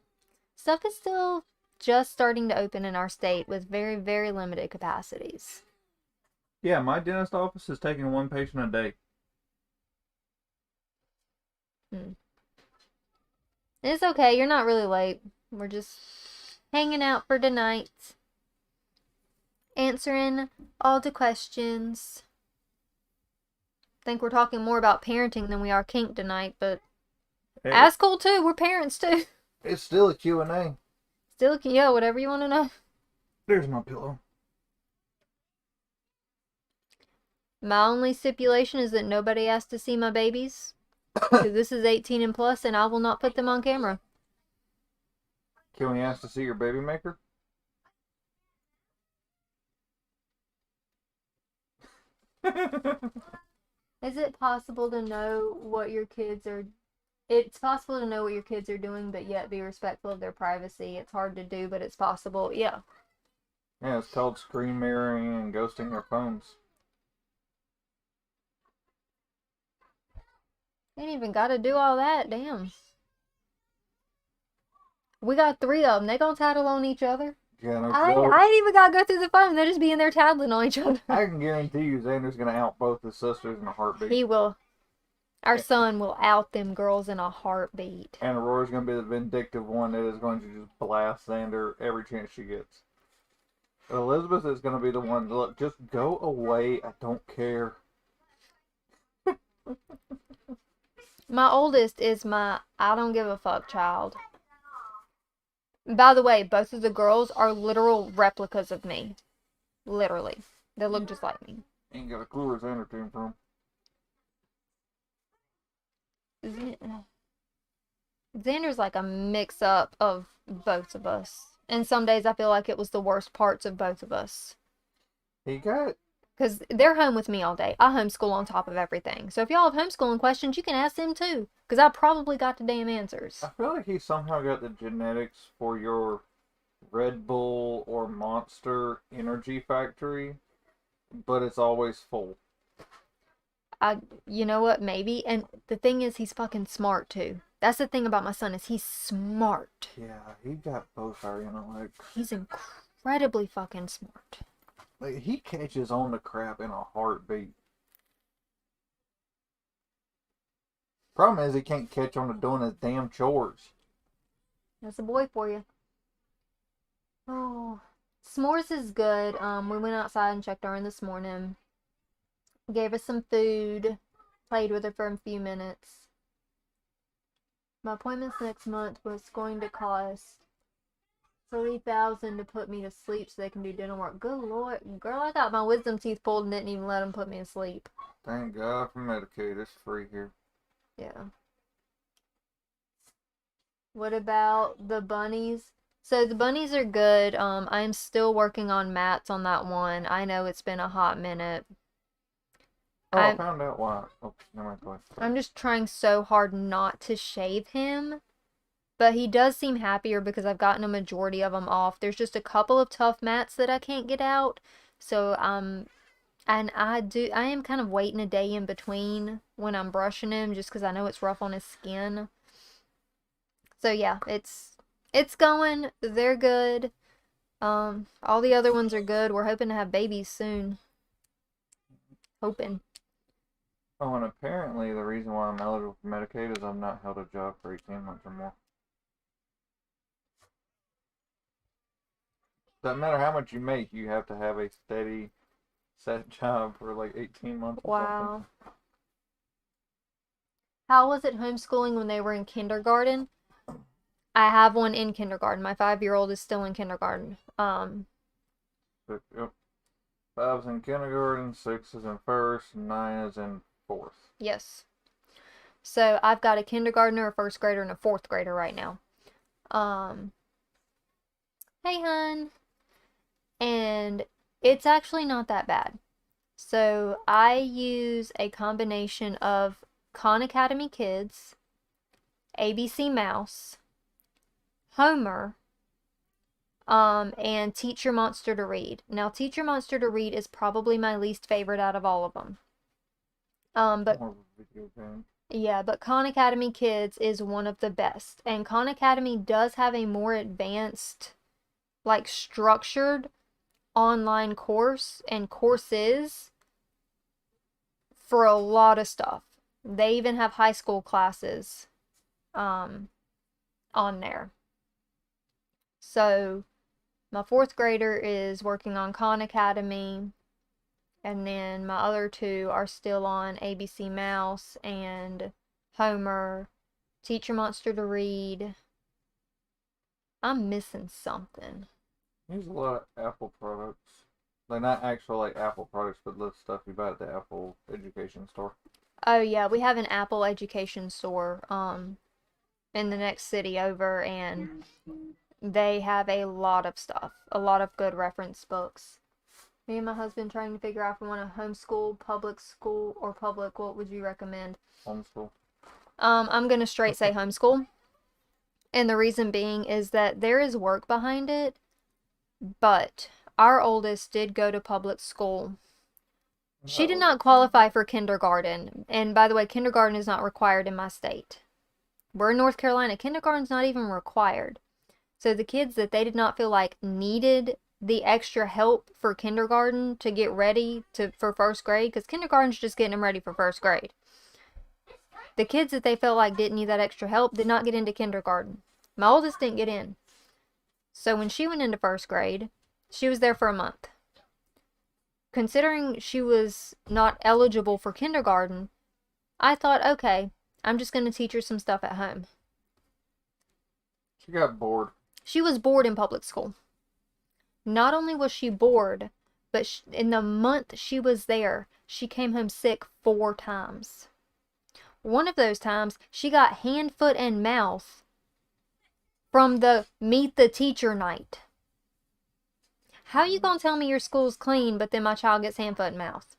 stuff is still just starting to open in our state with very, very limited capacities. Yeah, my dentist office is taking one patient a day. It's okay, you're not really late. We're just hanging out for tonight. Answering all the questions. Think we're talking more about parenting than we are kink tonight, but Hey, that's cool too. We're parents too. it's still a Q&A. Still, yeah, whatever you want to know. There's my pillow. My only stipulation is that nobody has to see my babies. Because this is 18 and plus, and I will not put them on camera. Can we ask to see your baby maker? Is it possible to know what your kids are... It's possible to know what your kids are doing, but yet be respectful of their privacy. It's hard to do, but it's possible. Yeah. Yeah, it's called screen mirroring and ghosting their phones. Ain't even got to do all that. Damn. We got 3 of them. They gonna tattle on each other. Yeah, no, I ain't even got to go through the phone. They'll just be in there tattling on each other. I can guarantee you Xander's going to out both his sisters in a heartbeat. He will. Our son will out them girls in a heartbeat. And Aurora's going to be the vindictive one that is going to just blast Xander every chance she gets. But Elizabeth is going to be the one, look, just go away. I don't care. My oldest is my I don't give a fuck child. By the way, both of the girls are literal replicas of me. Literally. They look just like me. Ain't got a clue where Xander came from. Xander's like a mix-up of both of us. And some days I feel like it was the worst parts of both of us. He got... Because they're home with me all day. I homeschool on top of everything. So if y'all have homeschooling questions, you can ask them too. Because I probably got the damn answers. I feel like he somehow got the genetics for your Red Bull or Monster energy factory, but it's always full. You know what, maybe. And the thing is, he's fucking smart too. That's the thing about my son, is he's smart. Yeah, he got both our intellects. He's incredibly fucking smart. Like, he catches on to crap in a heartbeat. Problem is, he can't catch on to doing his damn chores. That's a boy for you. Oh, s'mores is good. We went outside and checked on her this morning. Gave her some food. Played with her for a few minutes. My appointments next month was going to cost $3,000 to put me to sleep so they can do dental work. Good Lord. Girl, I got my wisdom teeth pulled and didn't even let them put me to sleep. Thank God for Medicaid. It's free here. Yeah. What about the bunnies? So the bunnies are good. I'm still working on mats on that one. I know it's been a hot minute. Oh, I found out why. Oh, never mind. Go ahead. I'm just trying so hard not to shave him. But he does seem happier because I've gotten a majority of them off. There's just a couple of tough mats that I can't get out. So, and I am kind of waiting a day in between when I'm brushing him just because I know it's rough on his skin. So yeah, it's going. They're good. All the other ones are good. We're hoping to have babies soon. Hoping. Oh, and apparently the reason why I'm eligible for Medicaid is I've not held a job for 18 months or more. Doesn't matter how much you make, you have to have a steady, set job for like 18 months or Wow. How was it homeschooling when they were in kindergarten? I have one in kindergarten. My 5-year-old is still in kindergarten. Yep. 5's in kindergarten, 6 is in first, and 9 is in fourth. Yes. So I've got a kindergartner, a first grader, and a fourth grader right now. Um, hey, hun. And it's actually not that bad. So I use a combination of Khan Academy Kids, ABC Mouse, Homer, and Teach Your Monster to Read. Now, Teach Your Monster to Read is probably my least favorite out of all of them. But More of a video game. yeah, but Khan Academy Kids is one of the best. And Khan Academy does have a more advanced, like structured online course and courses for a lot of stuff. They even have high school classes on there. So my fourth grader is working on Khan Academy, and then my other two are still on ABC Mouse and Homer, Teach Your Monster to Read. I'm missing something. Use a lot of Apple products. Like, not actual, like, Apple products, but the stuff you buy at the Apple Education Store. Oh yeah, we have an Apple education store in the next city over, and they have a lot of stuff, a lot of good reference books. Me and my husband trying to figure out if we want to homeschool, public school, or public. What would you recommend? Homeschool. I'm gonna straight say homeschool. And the reason being is that there is work behind it, but our oldest did go to public school. She did not qualify for kindergarten. And by the way, kindergarten is not required in my state. We're in North Carolina. Kindergarten's not even required. So the kids that they did not feel like needed the extra help for kindergarten to get ready for first grade, because kindergarten's just getting them ready for first grade. The kids that they felt like didn't need that extra help did not get into kindergarten. My oldest didn't get in. So when she went into first grade, she was there for a month. Considering she was not eligible for kindergarten, I thought, okay, I'm just going to teach her some stuff at home. She got bored. She was bored in public school. Not only was she bored, but in the month she was there, she came home sick 4 times. One of those times, she got hand, foot, and mouth from the meet the teacher night. How you gonna tell me your school's clean, but then my child gets hand, foot, and mouth?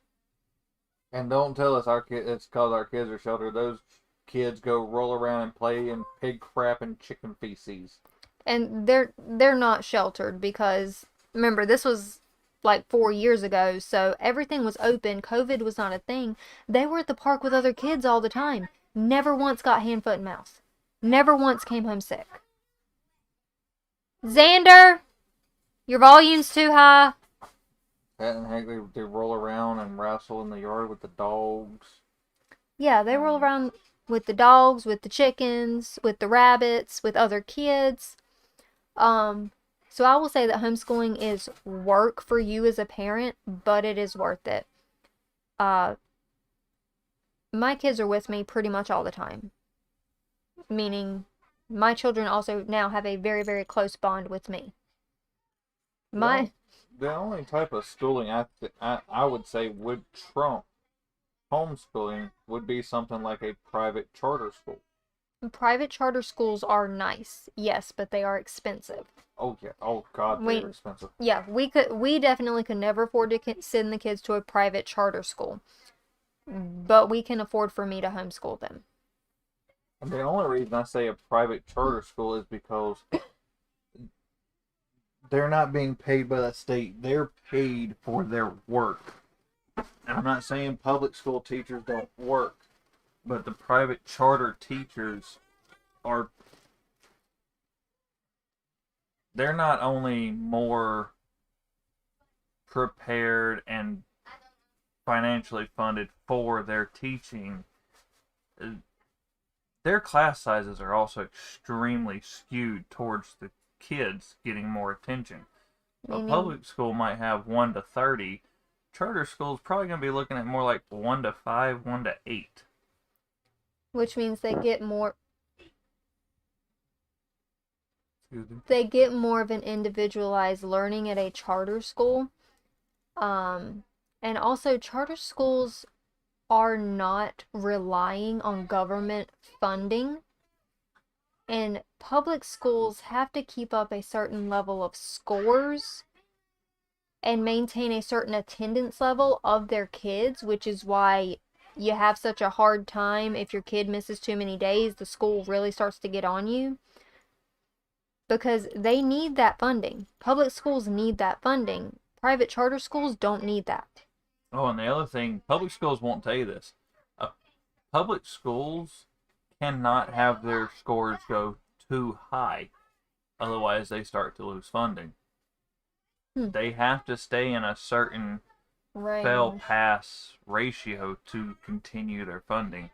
And don't tell us it's because our kids are sheltered. Those kids go roll around and play in pig crap and chicken feces. And they're not sheltered because, remember, this was like 4 years ago, so everything was open. COVID was not a thing. They were at the park with other kids all the time. Never once got hand, foot, and mouth. Never once came home sick. Xander, your volume's too high. That and heck, they roll around and wrestle in the yard with the dogs. Yeah, they roll around with the dogs, with the chickens, with the rabbits, with other kids. So I will say that homeschooling is work for you as a parent, but it is worth it. My kids are with me pretty much all the time. Meaning, my children also now have a very, very close bond with me. The only type of schooling I would say would trump homeschooling would be something like a private charter school. Private charter schools are nice, yes, but they are expensive. Oh yeah. Oh God, they're expensive. Yeah, we definitely could never afford to send the kids to a private charter school, but we can afford for me to homeschool them. And the only reason I say a private charter school is because they're not being paid by the state. They're paid for their work. And I'm not saying public school teachers don't work, but the private charter teachers they're not only more prepared and financially funded for their teaching, their class sizes are also extremely skewed towards the kids getting more attention. A public school might have 1 to 30. Charter school is probably going to be looking at more like 1 to 5, 1 to 8. Which means they get more. Excuse me. they get more of an individualized learning at a charter school. And also charter schools are not relying on government funding, and public schools have to keep up a certain level of scores and maintain a certain attendance level of their kids, which is why you have such a hard time if your kid misses too many days, the school really starts to get on you because they need that funding. Public schools need that funding. Private charter schools don't need that. Oh, and the other thing, public schools won't tell you this. Public schools cannot have their scores go too high, otherwise they start to lose funding. They have to stay in a certain fail Range. pass ratio to continue their funding.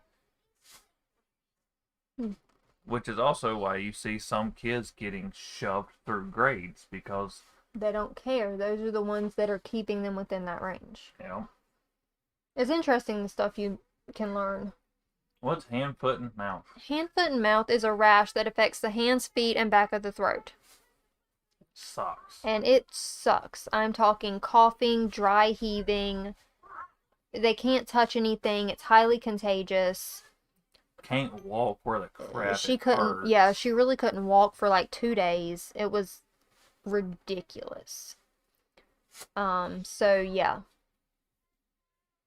Which is also why you see some kids getting shoved through grades because, They don't care. Those are the ones that are keeping them within that range. you know, It's interesting the stuff you can learn. what's hand, foot, and mouth? Hand, foot, and mouth is a rash that affects the hands, feet, and back of the throat. Sucks. And it sucks. I'm talking coughing, dry heaving. They can't touch anything. It's highly contagious. Can't walk where the crap She it couldn't, hurts. yeah, she really couldn't walk for like 2 days. It was ridiculous. So yeah.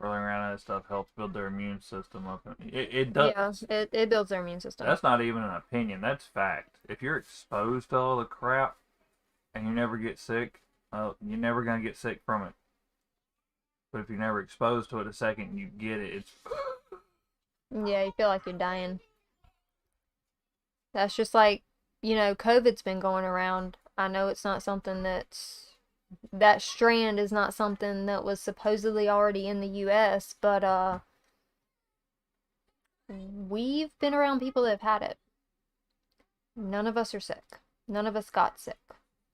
Rolling around that stuff helps build their immune system up. It does. Yeah, it builds their immune system. That's not even an opinion. That's fact. If you're exposed to all the crap and you never get sick, well, you're never gonna get sick from it. But if you're never exposed to it, the second you get it, it's Yeah, you feel like you're dying. That's just like, COVID's been going around. I know it's not something that strand is not something that was supposedly already in the US, but we've been around people that have had it. None of us are sick. None of us got sick.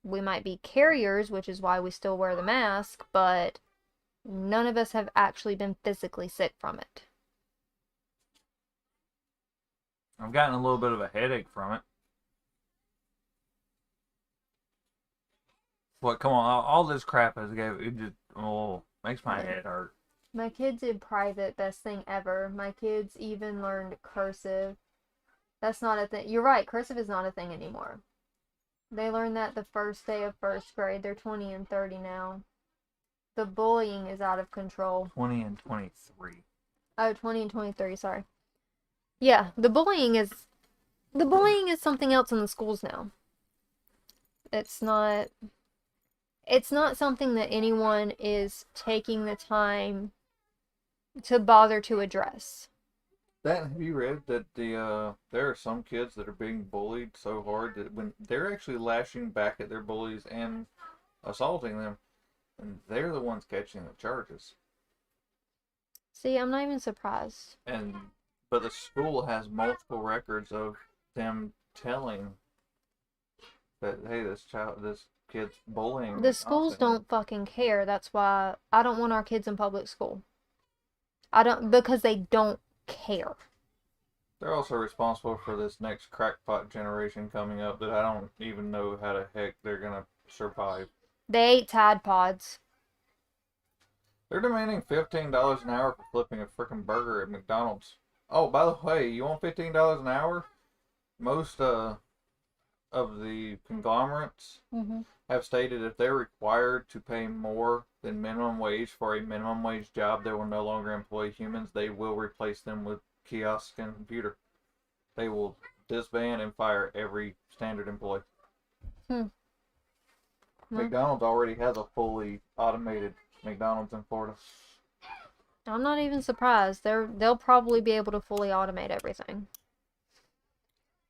We might be carriers, which is why we still wear the mask, but none of us have actually been physically sick from it. I've gotten a little bit of a headache from it. What? Come on! All this crap has gave it just makes my head hurt. My kids did private, best thing ever. My kids even learned cursive. That's not a thing. You're right, cursive is not a thing anymore. They learned that the first day of first grade. They're 20 and 30 now. The bullying is out of control. 20 and 23. Oh, 20 and 23, sorry. Yeah, the bullying is something else in the schools now. It's not something that anyone is taking the time to bother to address. Have you read that there are some kids that are being bullied so hard that when they're actually lashing back at their bullies and assaulting them, and they're the ones catching the charges. See, I'm not even surprised. But the school has multiple records of them telling that, hey, this kid's bullying. The schools constantly. don't fucking care. That's why I don't want our kids in public school. Because they don't care. They're also responsible for this next crackpot generation coming up that I don't even know how the heck they're gonna survive. They ate Tide Pods. They're demanding $15 an hour for flipping a freaking burger at McDonald's. Oh, by the way, you want $15 an hour? Most of the conglomerates have stated if they're required to pay more than minimum wage for a minimum wage job, they will no longer employ humans. They will replace them with kiosks and computer. They will disband and fire every standard employee. McDonald's already has a fully automated McDonald's in Florida. I'm not even surprised. They'll probably be able to fully automate everything.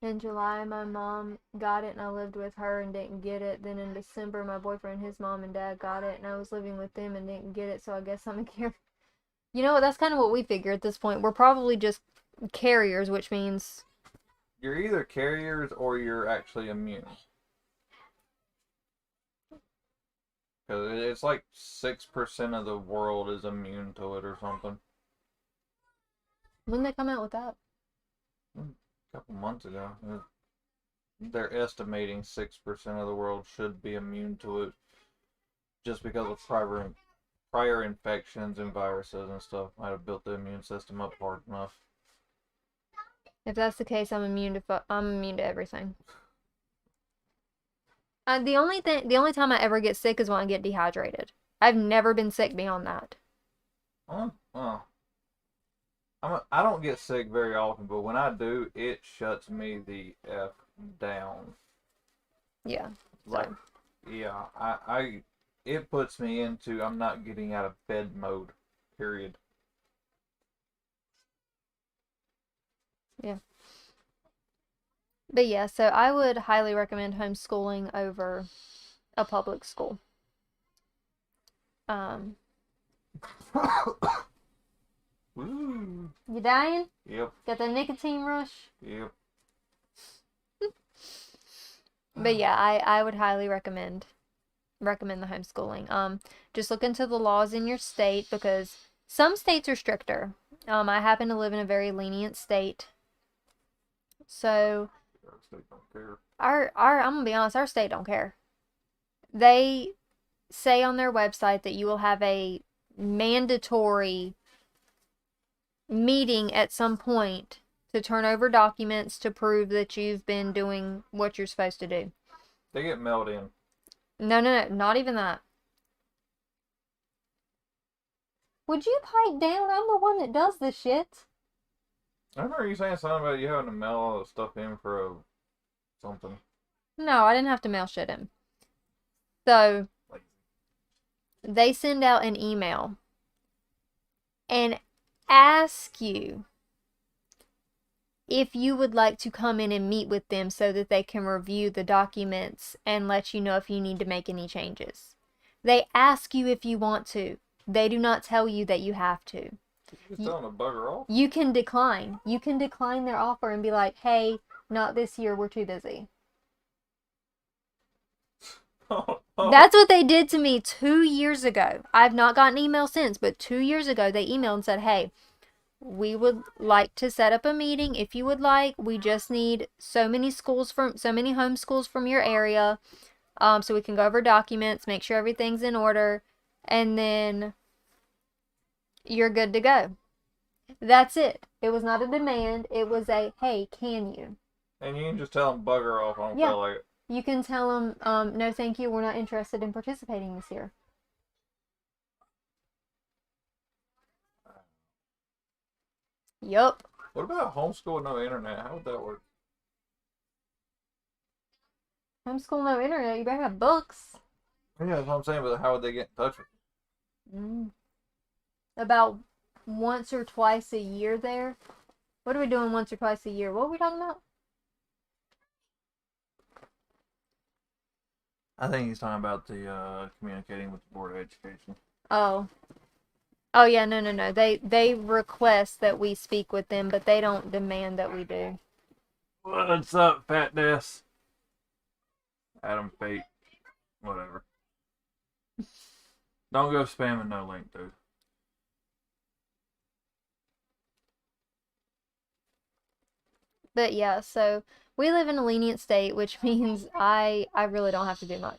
In July, my mom got it and I lived with her and didn't get it. Then in December, my boyfriend, his mom and dad got it and I was living with them and didn't get it. So I guess I'm a carrier. You know what? That's kind of what we figure at this point. We're probably just carriers, which means You're either carriers or you're actually immune. Because it's like 6% of the world is immune to it or something. when they come out with that. A couple months ago. they're estimating 6% of the world should be immune to it, just because of prior infections and viruses and stuff might have built the immune system up hard enough. If that's the case, I'm immune to everything. The only time I ever get sick is when I get dehydrated. I've never been sick beyond that. Well, I don't get sick very often, but when I do, it shuts me the F down. Yeah. Like, yeah, it puts me into I'm not getting out of bed mode, period. Yeah. But yeah, so I would highly recommend homeschooling over a public school. Woo. You dying? Yep, Got the nicotine rush? yep. But yeah, I would highly recommend the homeschooling. Just look into the laws in your state because some states are stricter. I happen to live in a very lenient state. So State don't care. our I'm gonna be honest, our state don't care. They say on their website that you will have a mandatory meeting at some point to turn over documents to prove that you've been doing what you're supposed to do. They get mailed in. No, not even that. Would you pipe down? I'm the one that does this shit. I remember you saying something about you having to mail all the stuff in for something. No, I didn't have to mail shit in. So, they send out an email and ask you if you would like to come in and meet with them so that they can review the documents and let you know if you need to make any changes. They ask you if you want to. They do not tell you that you have to. Just telling them to bugger off? You can decline. You can decline their offer and be like, hey, not this year, we're too busy. That's what they did to me 2 years ago. I've not gotten an email since, but 2 years ago they emailed and said, hey, we would like to set up a meeting if you would like. We just need so many homeschools from your area, so we can go over documents, make sure everything's in order, and then you're good to go. That's it. It was not a demand. It was a, hey, can you? And you can just tell them bugger off. I don't feel like it. You can tell them, no thank you, we're not interested in participating this year. Yup. What about homeschool with no internet? How would that work? Homeschool, no internet, you better have books. Yeah, that's what I'm saying, but how would they get in touch with you? About once or twice a year there. What are we doing once or twice a year? What are we talking about? I think he's talking about the communicating with the Board of Education. Oh. Oh yeah, no. They request that we speak with them, but they don't demand that we do. What's up, Fat Des? Adam Fate. Whatever. Don't go spamming no link, dude. But yeah, so we live in a lenient state, which means I really don't have to do much.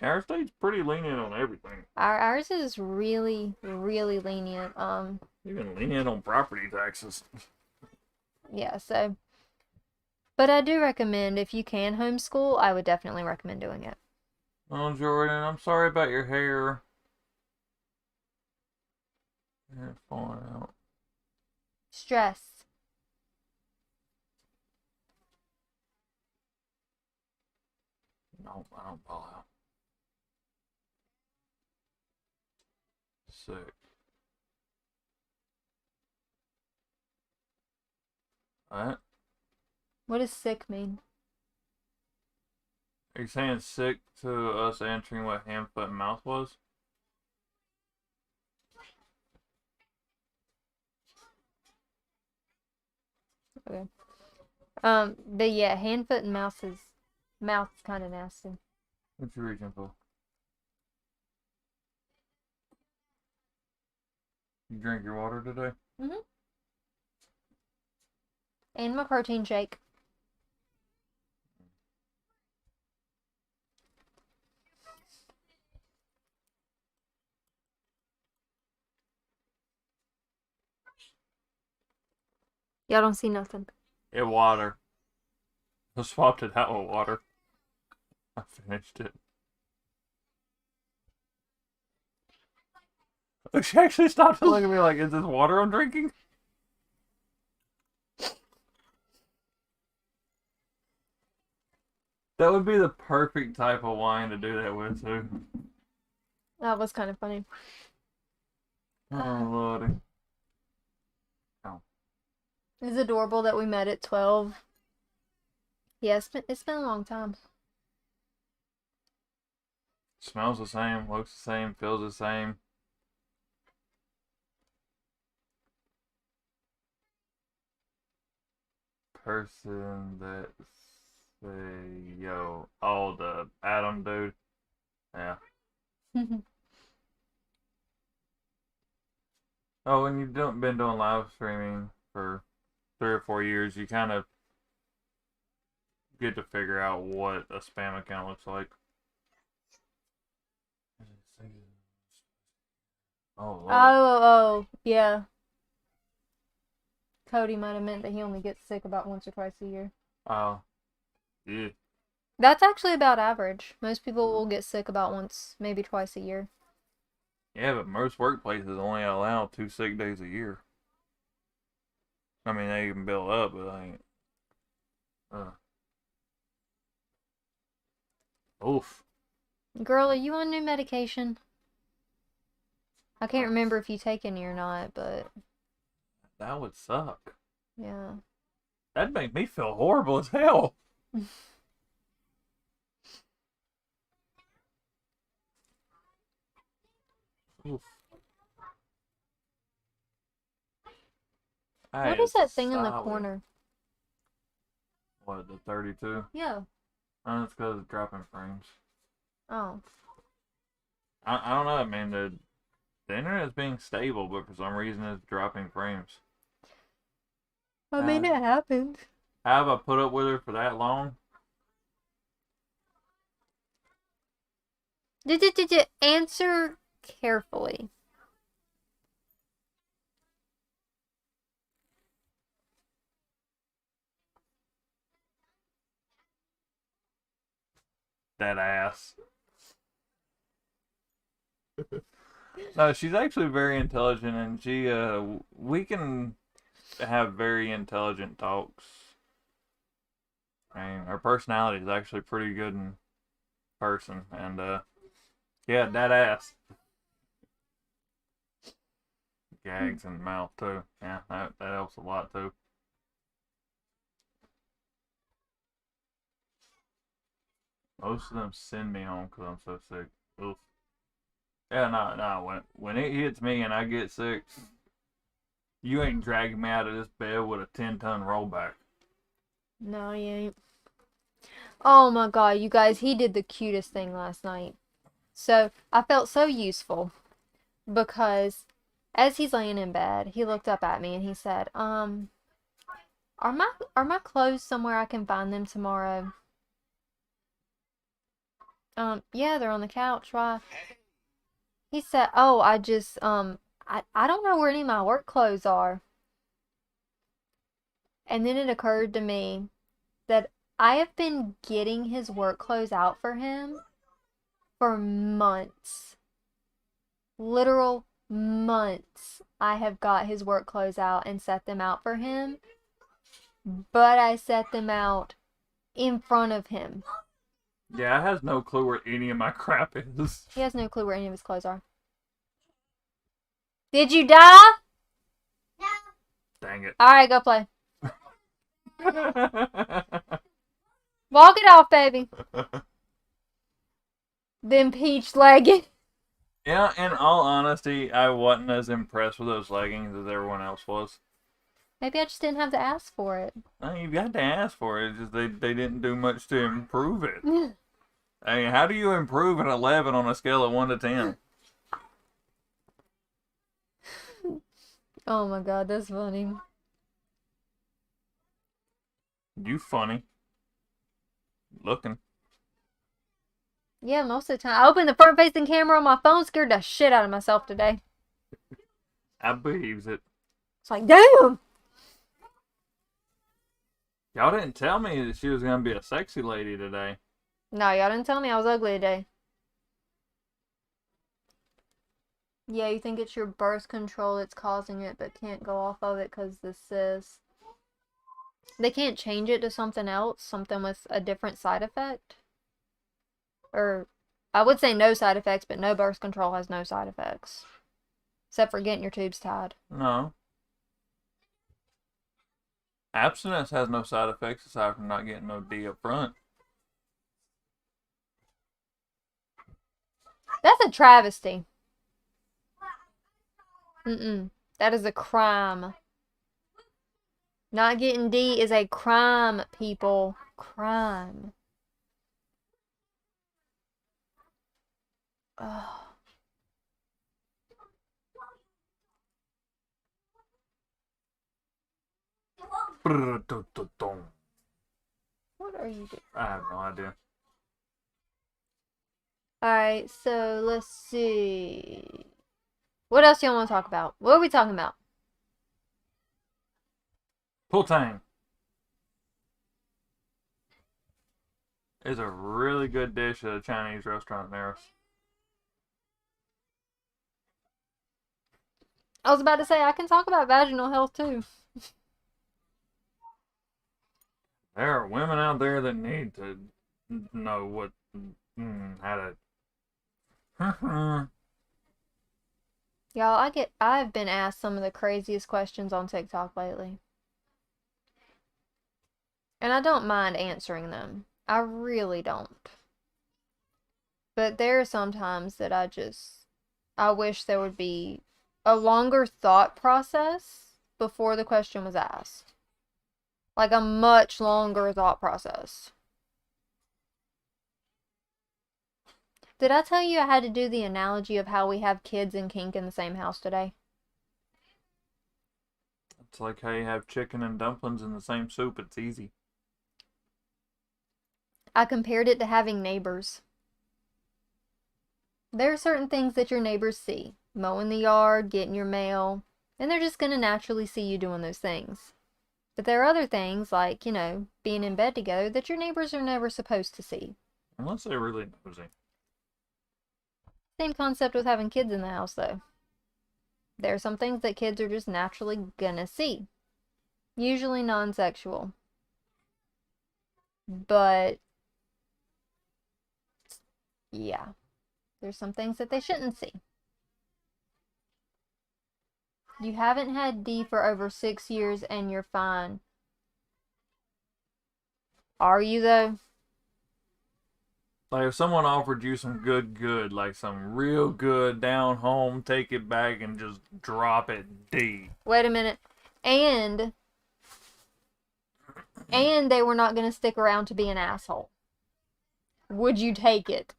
Our state's pretty lenient on everything. Ours is really, really lenient. Even lenient on property taxes. Yeah, so. But I do recommend, if you can homeschool, I would definitely recommend doing it. Oh, Jordan, I'm sorry about your hair. Hair's falling out. Stress. No, I don't fall out. Sick. What? What does sick mean? Are you saying sick to us answering what hand, foot, and mouth was? Okay. But yeah, hand, foot, and mouth's kind of nasty. What you reaching for? You drink your water today? Mhm. And my protein shake. Y'all don't see nothing. Yeah, water. I swapped it out with water. I finished it. Look, she actually stopped and looked at me like, is this water I'm drinking? That would be the perfect type of wine to do that with, too. That was kind of funny. Oh, Lordy. It's adorable that we met at 12. Yeah, it's been a long time. Smells the same, looks the same, feels the same. Person that say, yo, oh, the Adam dude. Yeah. Oh, when you've been doing live streaming for 3 or 4 years, you kind of get to figure out what a spam account looks like. Oh, Lord. Oh, yeah. Cody might have meant that he only gets sick about once or twice a year. Oh. Yeah. That's actually about average. Most people will get sick about once, maybe twice a year. Yeah, but most workplaces only allow 2 sick days a year. I mean, they can build up, but I ain't. Oof. Girl, are you on new medication? I can't remember if you take any or not, but That would suck. yeah. That'd make me feel horrible as hell. Oof. What is that thing in the solid. corner? What, the 32? Yeah. Oh, it's because it's dropping frames. Oh. I don't know, man. The internet is being stable, but for some reason it's dropping frames. I mean, it happened. Have I put up with her for that long? Did answer carefully. That ass. No, she's actually very intelligent, and we can have very intelligent talks. I mean, her personality is actually pretty good in person, and yeah, that ass. Gags in the mouth too. Yeah, that helps a lot too. Most of them send me home because I'm so sick. Oof. Yeah, no. When it hits me and I get sick, you ain't dragging me out of this bed with a 10-ton rollback. No, you ain't. Oh my god, you guys, he did the cutest thing last night. So, I felt so useful because as he's laying in bed, he looked up at me and he said, are my clothes somewhere I can find them tomorrow? Yeah, they're on the couch. Why? He said, "Oh, I just I don't know where any of my work clothes are." And then it occurred to me that I have been getting his work clothes out for him for months. Literal months. I have got his work clothes out and set them out for him, but I set them out in front of him. Yeah, I has no clue where any of my crap is. He has no clue where any of his clothes are. Did you die? Dang it. Alright, go play. Walk it off, baby. Then peach legged. Yeah, in all honesty, I wasn't as impressed with those leggings as everyone else was. Maybe I just didn't have to ask for it. I mean, you got to ask for it. It's just they didn't do much to improve it. I mean, how do you improve an 11 on a scale of 1 to 10? Oh my god, that's funny. You funny. Looking. Yeah, most of the time. I opened the front facing camera on my phone, scared the shit out of myself today. I believes it. It's like, damn! Y'all didn't tell me that she was gonna be a sexy lady today. No, y'all didn't tell me I was ugly today. Yeah, you think it's your birth control that's causing it, but can't go off of it because the cyst. They can't change it to something else, something with a different side effect? Or, I would say no side effects, but no birth control has no side effects. Except for getting your tubes tied. No. Abstinence has no side effects aside from not getting no D up front. That's a travesty. That is a crime. Not getting D is a crime, people. Crime. Ugh. What are you doing? I have no idea. Alright, so let's see. What else y'all want to talk about? What are we talking about? Pultang is a really good dish at a Chinese restaurant near us. I was about to say, I can talk about vaginal health too. There are women out there that need to know what how to. Y'all, I've been asked some of the craziest questions on TikTok lately. And I don't mind answering them. I really don't. But there are some times that I wish there would be a longer thought process before the question was asked. Like a much longer thought process. Did I tell you I had to do the analogy of how we have kids and kink in the same house today? It's like how you have chicken and dumplings in the same soup. It's easy. I compared it to having neighbors. There are certain things that your neighbors see. Mowing the yard, getting your mail, and they're just going to naturally see you doing those things. But there are other things, like, being in bed together, that your neighbors are never supposed to see. Unless they're really nosy. Same concept with having kids in the house, though. There are some things that kids are just naturally gonna see. Usually non-sexual. But, yeah. There's some things that they shouldn't see. You haven't had D for over 6 years and you're fine. Are you, though? Like if someone offered you some good, like some real good down home, take it back and just drop it D. Wait a minute. And they were not going to stick around to be an asshole. Would you take it?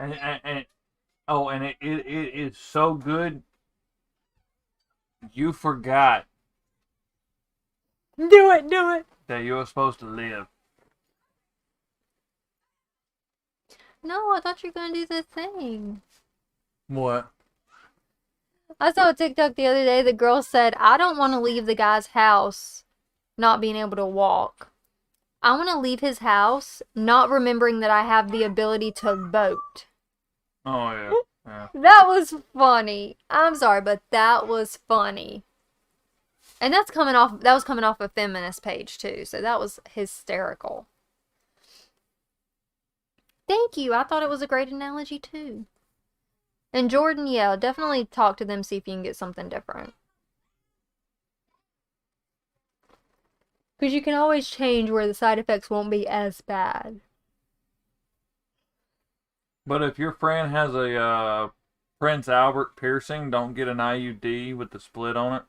And it is so good. You forgot Do it. that you were supposed to live. No, I thought you were going to do the thing. What? I saw a TikTok the other day. The girl said, I don't want to leave the guy's house not being able to walk. I want to leave his house not remembering that I have the ability to vote. Oh yeah. Yeah. That was funny. I'm sorry, but that was funny. And that was coming off a feminist page too, so that was hysterical. Thank you. I thought it was a great analogy too. And Jordan, yeah, definitely talk to them, see if you can get something different. Because you can always change where the side effects won't be as bad. But if your friend has a Prince Albert piercing, don't get an IUD with the split on it.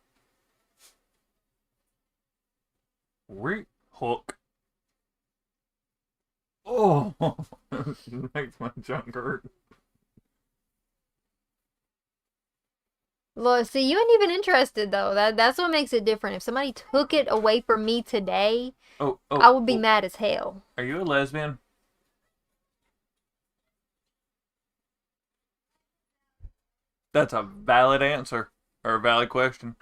Hook. Oh, it makes my junk hurt. Look, see, you ain't even interested though. That's what makes it different. If somebody took it away from me today, Oh, I would be oh. mad as hell. Are you a lesbian? That's a valid answer or a valid question.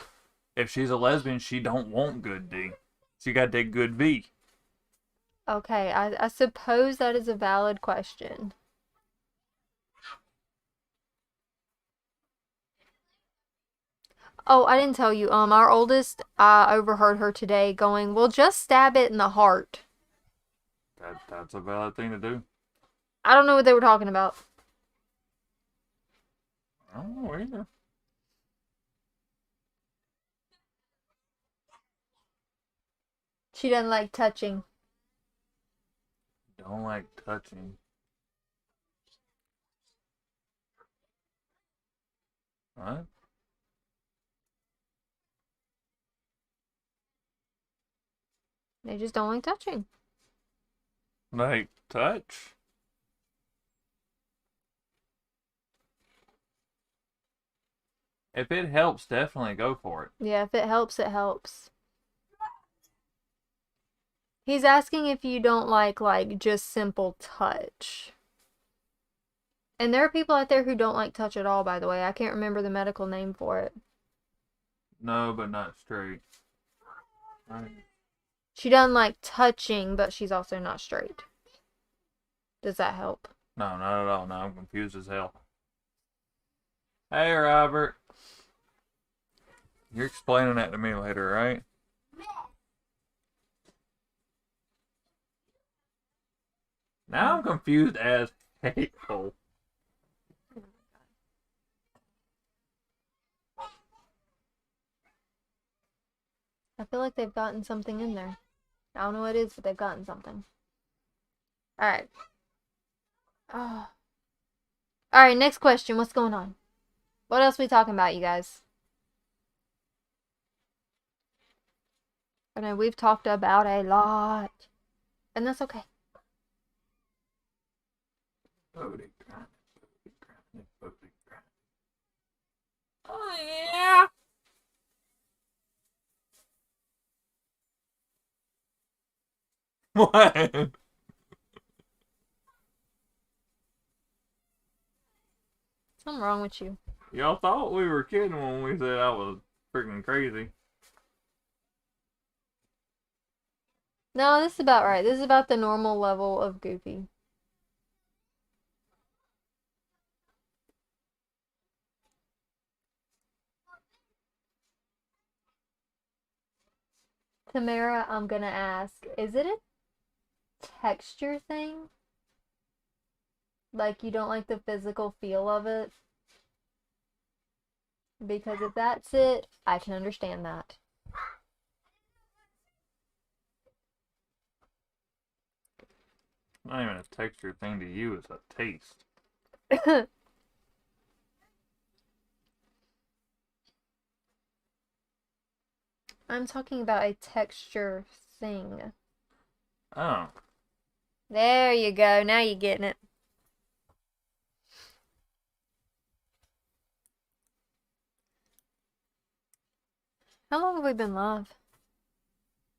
If she's a lesbian, she don't want good D. She got that good V. Okay, I suppose that is a valid question. Oh, I didn't tell you. Our oldest, I overheard her today going, "Well, just stab it in the heart." That's a valid thing to do. I don't know what they were talking about. I don't know either. She doesn't like touching. Don't like touching. What? They just don't like touching. Like touch? If it helps, definitely go for it. Yeah, if it helps, it helps. He's asking if you don't like just simple touch. And there are people out there who don't like touch at all, by the way. I can't remember the medical name for it. No, but not straight. Right. She doesn't like touching, but she's also not straight. Does that help? No, not at all. No, I'm confused as hell. Hey, Robert. You're explaining that to me later, right? Now I'm confused as hell. I feel like they've gotten something in there. I don't know what it is, but they've gotten something. Alright. Oh. Alright, next question. What's going on? What else are we talking about, you guys? I know we've talked about a lot. And that's okay. Oh, yeah. What? Something wrong with you. Y'all thought we were kidding when we said I was freaking crazy. No, this is about right. This is about the normal level of goofy. Tamara, I'm gonna ask, is it a texture thing? Like you don't like the physical feel of it? Because if that's it, I can understand that. Not even a texture thing to you, it's a taste. I'm talking about a texture thing. Oh. There you go. Now you're getting it. How long have we been live?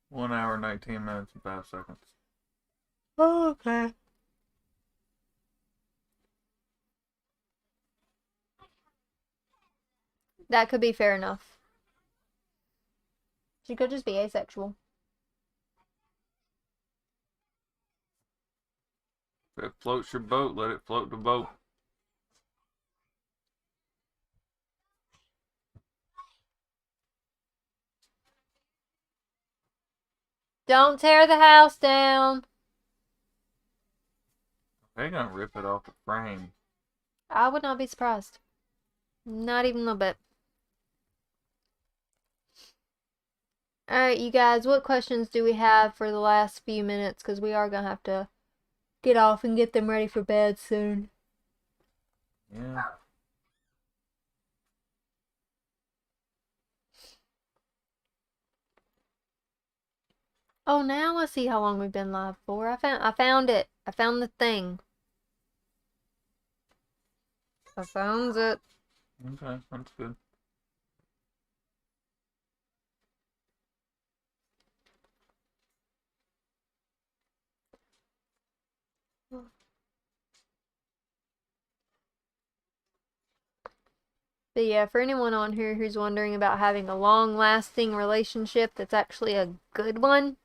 1 hour, 19 minutes, and 5 seconds. Oh, okay. That could be fair enough. She could just be asexual. If it floats your boat, let it float the boat. Don't tear the house down. They're gonna rip it off the frame. I would not be surprised. Not even a little bit. Alright, you guys, what questions do we have for the last few minutes? Because we are going to have to get off and get them ready for bed soon. Yeah. Oh, now I see how long we've been live for. I found it. I found the thing. I found it. Okay, that's good. But yeah, for anyone on here who's wondering about having a long-lasting relationship that's actually a good one,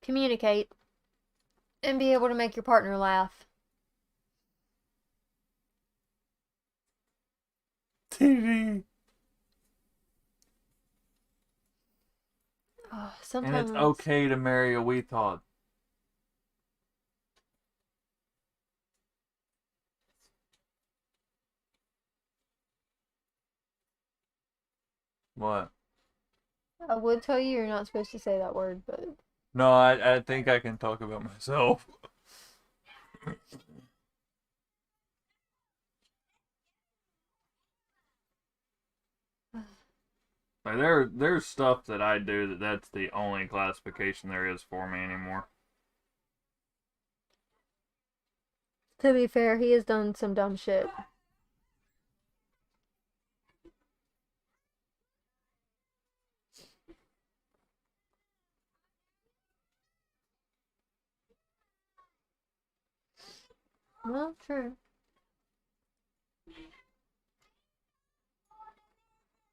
communicate and be able to make your partner laugh. TV. Oh, And sometimes it's okay to marry a retard. What? I would tell you you're not supposed to say that word, but No, I think I can talk about myself. Like there's stuff that I do that's the only classification there is for me anymore. to be fair, he has done some dumb shit. Well, true.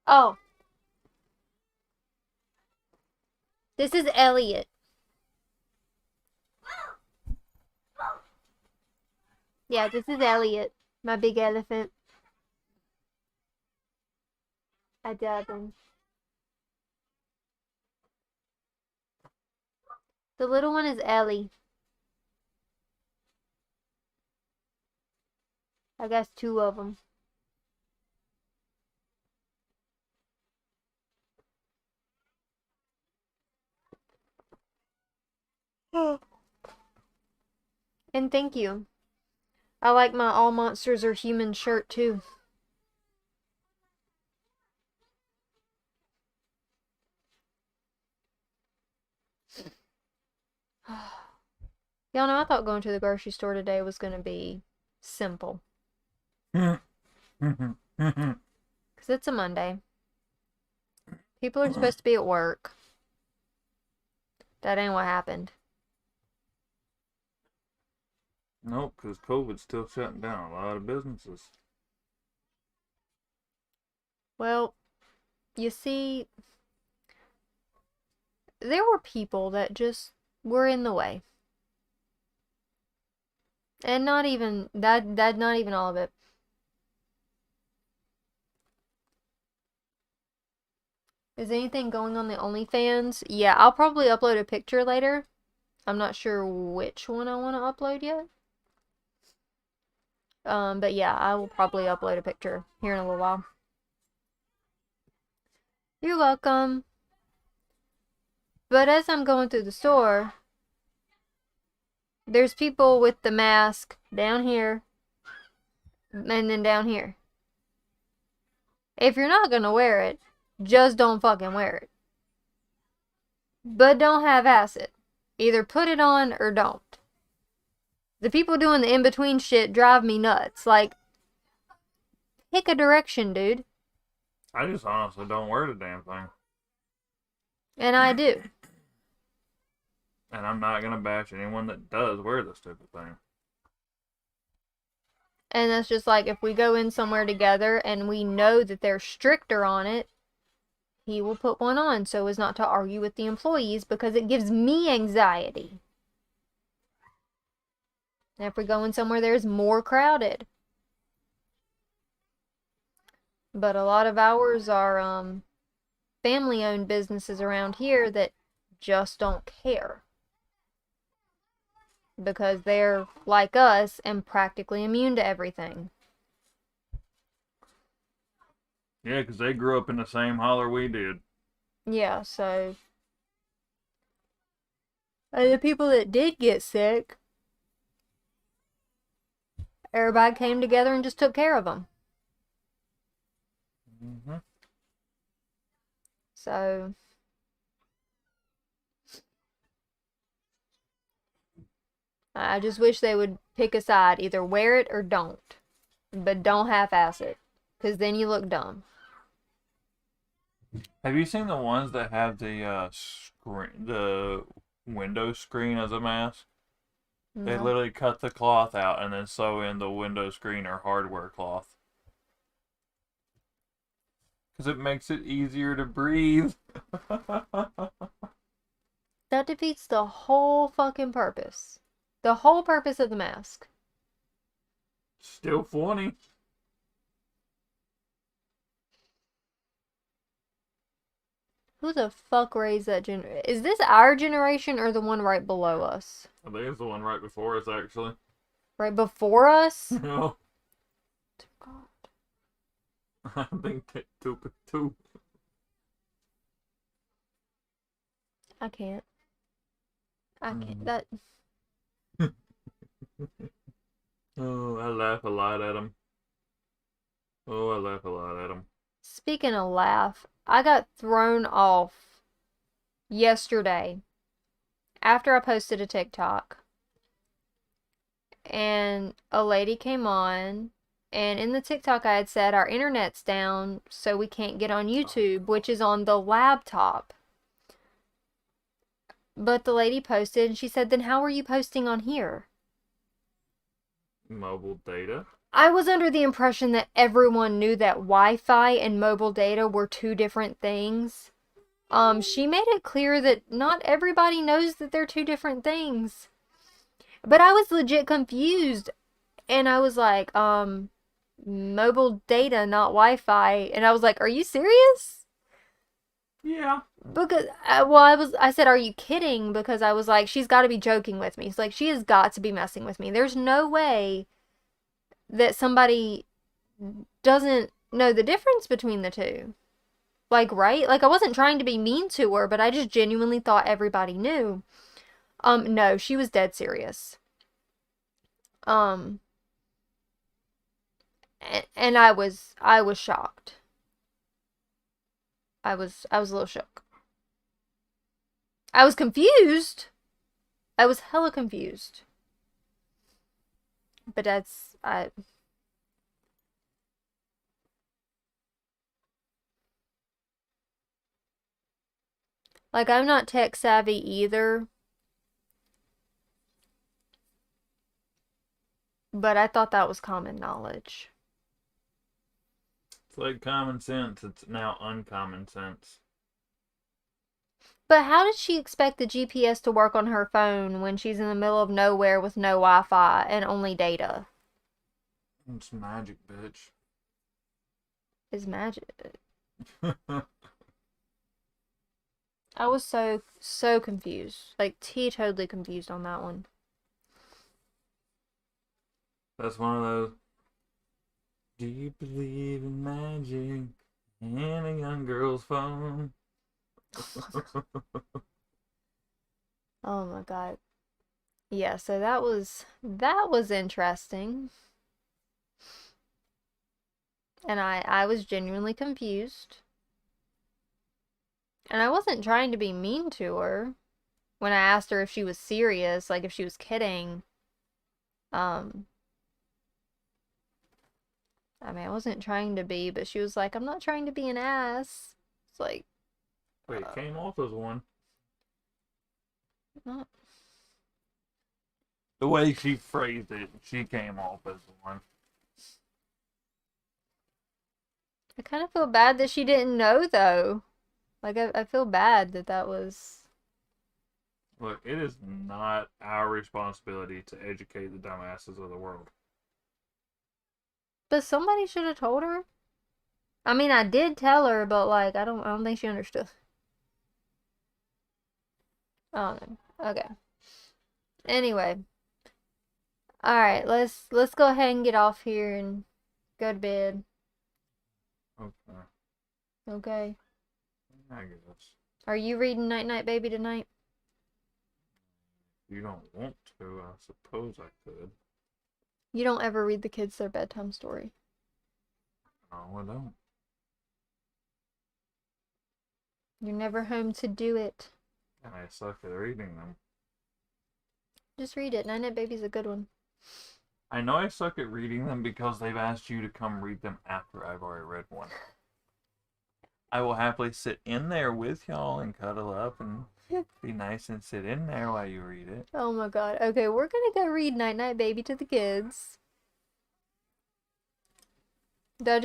Oh, this is Elliot. Yeah, this is Elliot, my big elephant. I dub him. The little one is Ellie. I guess two of them. And thank you. I like my All Monsters Are Human shirt too. Y'all know, I thought going to the grocery store today was going to be simple. Because it's a Monday. People are supposed to be at work. That ain't what happened. Nope, because COVID's still shutting down a lot of businesses. Well, you see, there were people that just were in the way. And not even that not even all of it. Is anything going on the OnlyFans? Yeah, I'll probably upload a picture later. I'm not sure which one I want to upload yet. But yeah, I will probably upload a picture here in a little while. You're welcome. But as I'm going through the store, there's people with the mask down here and then down here. If you're not gonna wear it, just don't fucking wear it. But don't half-ass it. Either put it on or don't. The people doing the in-between shit drive me nuts. Like, pick a direction, dude. I just honestly don't wear the damn thing. And I do. And I'm not gonna bash anyone that does wear this stupid thing. And that's just like, if we go in somewhere together and we know that they're stricter on it, he will put one on so as not to argue with the employees, because it gives me anxiety. And if we go in somewhere there's more crowded. But a lot of ours are family-owned businesses around here that just don't care. Because they're like us and practically immune to everything. Yeah, because they grew up in the same holler we did. Yeah, so. And the people that did get sick, everybody came together and just took care of them. Mm-hmm. So. I just wish they would pick a side. Either wear it or don't. But don't half-ass it. Because then you look dumb. Have you seen the ones that have the window screen as a mask? They No. literally cut the cloth out and then sew in the window screen or hardware cloth. Because it makes it easier to breathe. That defeats the whole fucking purpose. The whole purpose of the mask. Still funny. Who the fuck raised that Is this our generation or the one right below us? I think it's the one right before us, actually. Right before us? No, God. I think two. I can't. I can't. Mm. That. Oh, I laugh a lot at him. Oh, I laugh a lot at him. Speaking of laugh, I got thrown off yesterday after I posted a TikTok. And a lady came on, and in the TikTok I had said our internet's down, so we can't get on YouTube, which is on the laptop. But the lady posted, and she said, then how are you posting on here? Mobile data? I was under the impression that everyone knew that Wi-Fi and mobile data were two different things. She made it clear that not everybody knows that they're two different things. But I was legit confused. And I was like, mobile data, not Wi-Fi. And I was like, are you serious? Yeah. Because, I said, are you kidding? Because I was like, she's got to be joking with me. It's like, she has got to be messing with me. There's no way that somebody doesn't know the difference between the two. Like, right? Like, I wasn't trying to be mean to her, but I just genuinely thought everybody knew. No, she was dead serious. And I was shocked. I was a little shook. I was confused. I was hella confused. But like, I'm not tech savvy either. But I thought that was common knowledge. It's like common sense. It's now uncommon sense. But how did she expect the GPS to work on her phone when she's in the middle of nowhere with no Wi-Fi and only data? It's magic, bitch. It's magic. I was so confused. Like, totally confused on that one. That's one of those. Do you believe in magic in a young girl's phone? Oh my God. Yeah, so that was interesting. And I was genuinely confused. And I wasn't trying to be mean to her when I asked her if she was serious, like if she was kidding. I mean, I wasn't trying to be, but she was like, I'm not trying to be an ass. It's like, Wait, it came off as one. not. The way she phrased it, she came off as one. I kind of feel bad that she didn't know, though. Like, I feel bad that was. Look, it is not our responsibility to educate the dumbasses of the world. But somebody should have told her. I mean, I did tell her, but like, I don't think she understood. Oh no. Okay. Anyway. All right, let's go ahead and get off here and go to bed. Okay. Okay. I guess. Are you reading Night Night Baby tonight? If you don't want to, I suppose I could. You don't ever read the kids their bedtime story. No, I don't. You're never home to do it. And I suck at reading them. Just read it. Night Night Baby's a good one. I know I suck at reading them because they've asked you to come read them after I've already read one. I will happily sit in there with y'all and cuddle up and Be nice and sit in there while you read it. Oh my god. Okay, we're gonna go read Night Night Baby to the kids. Did I just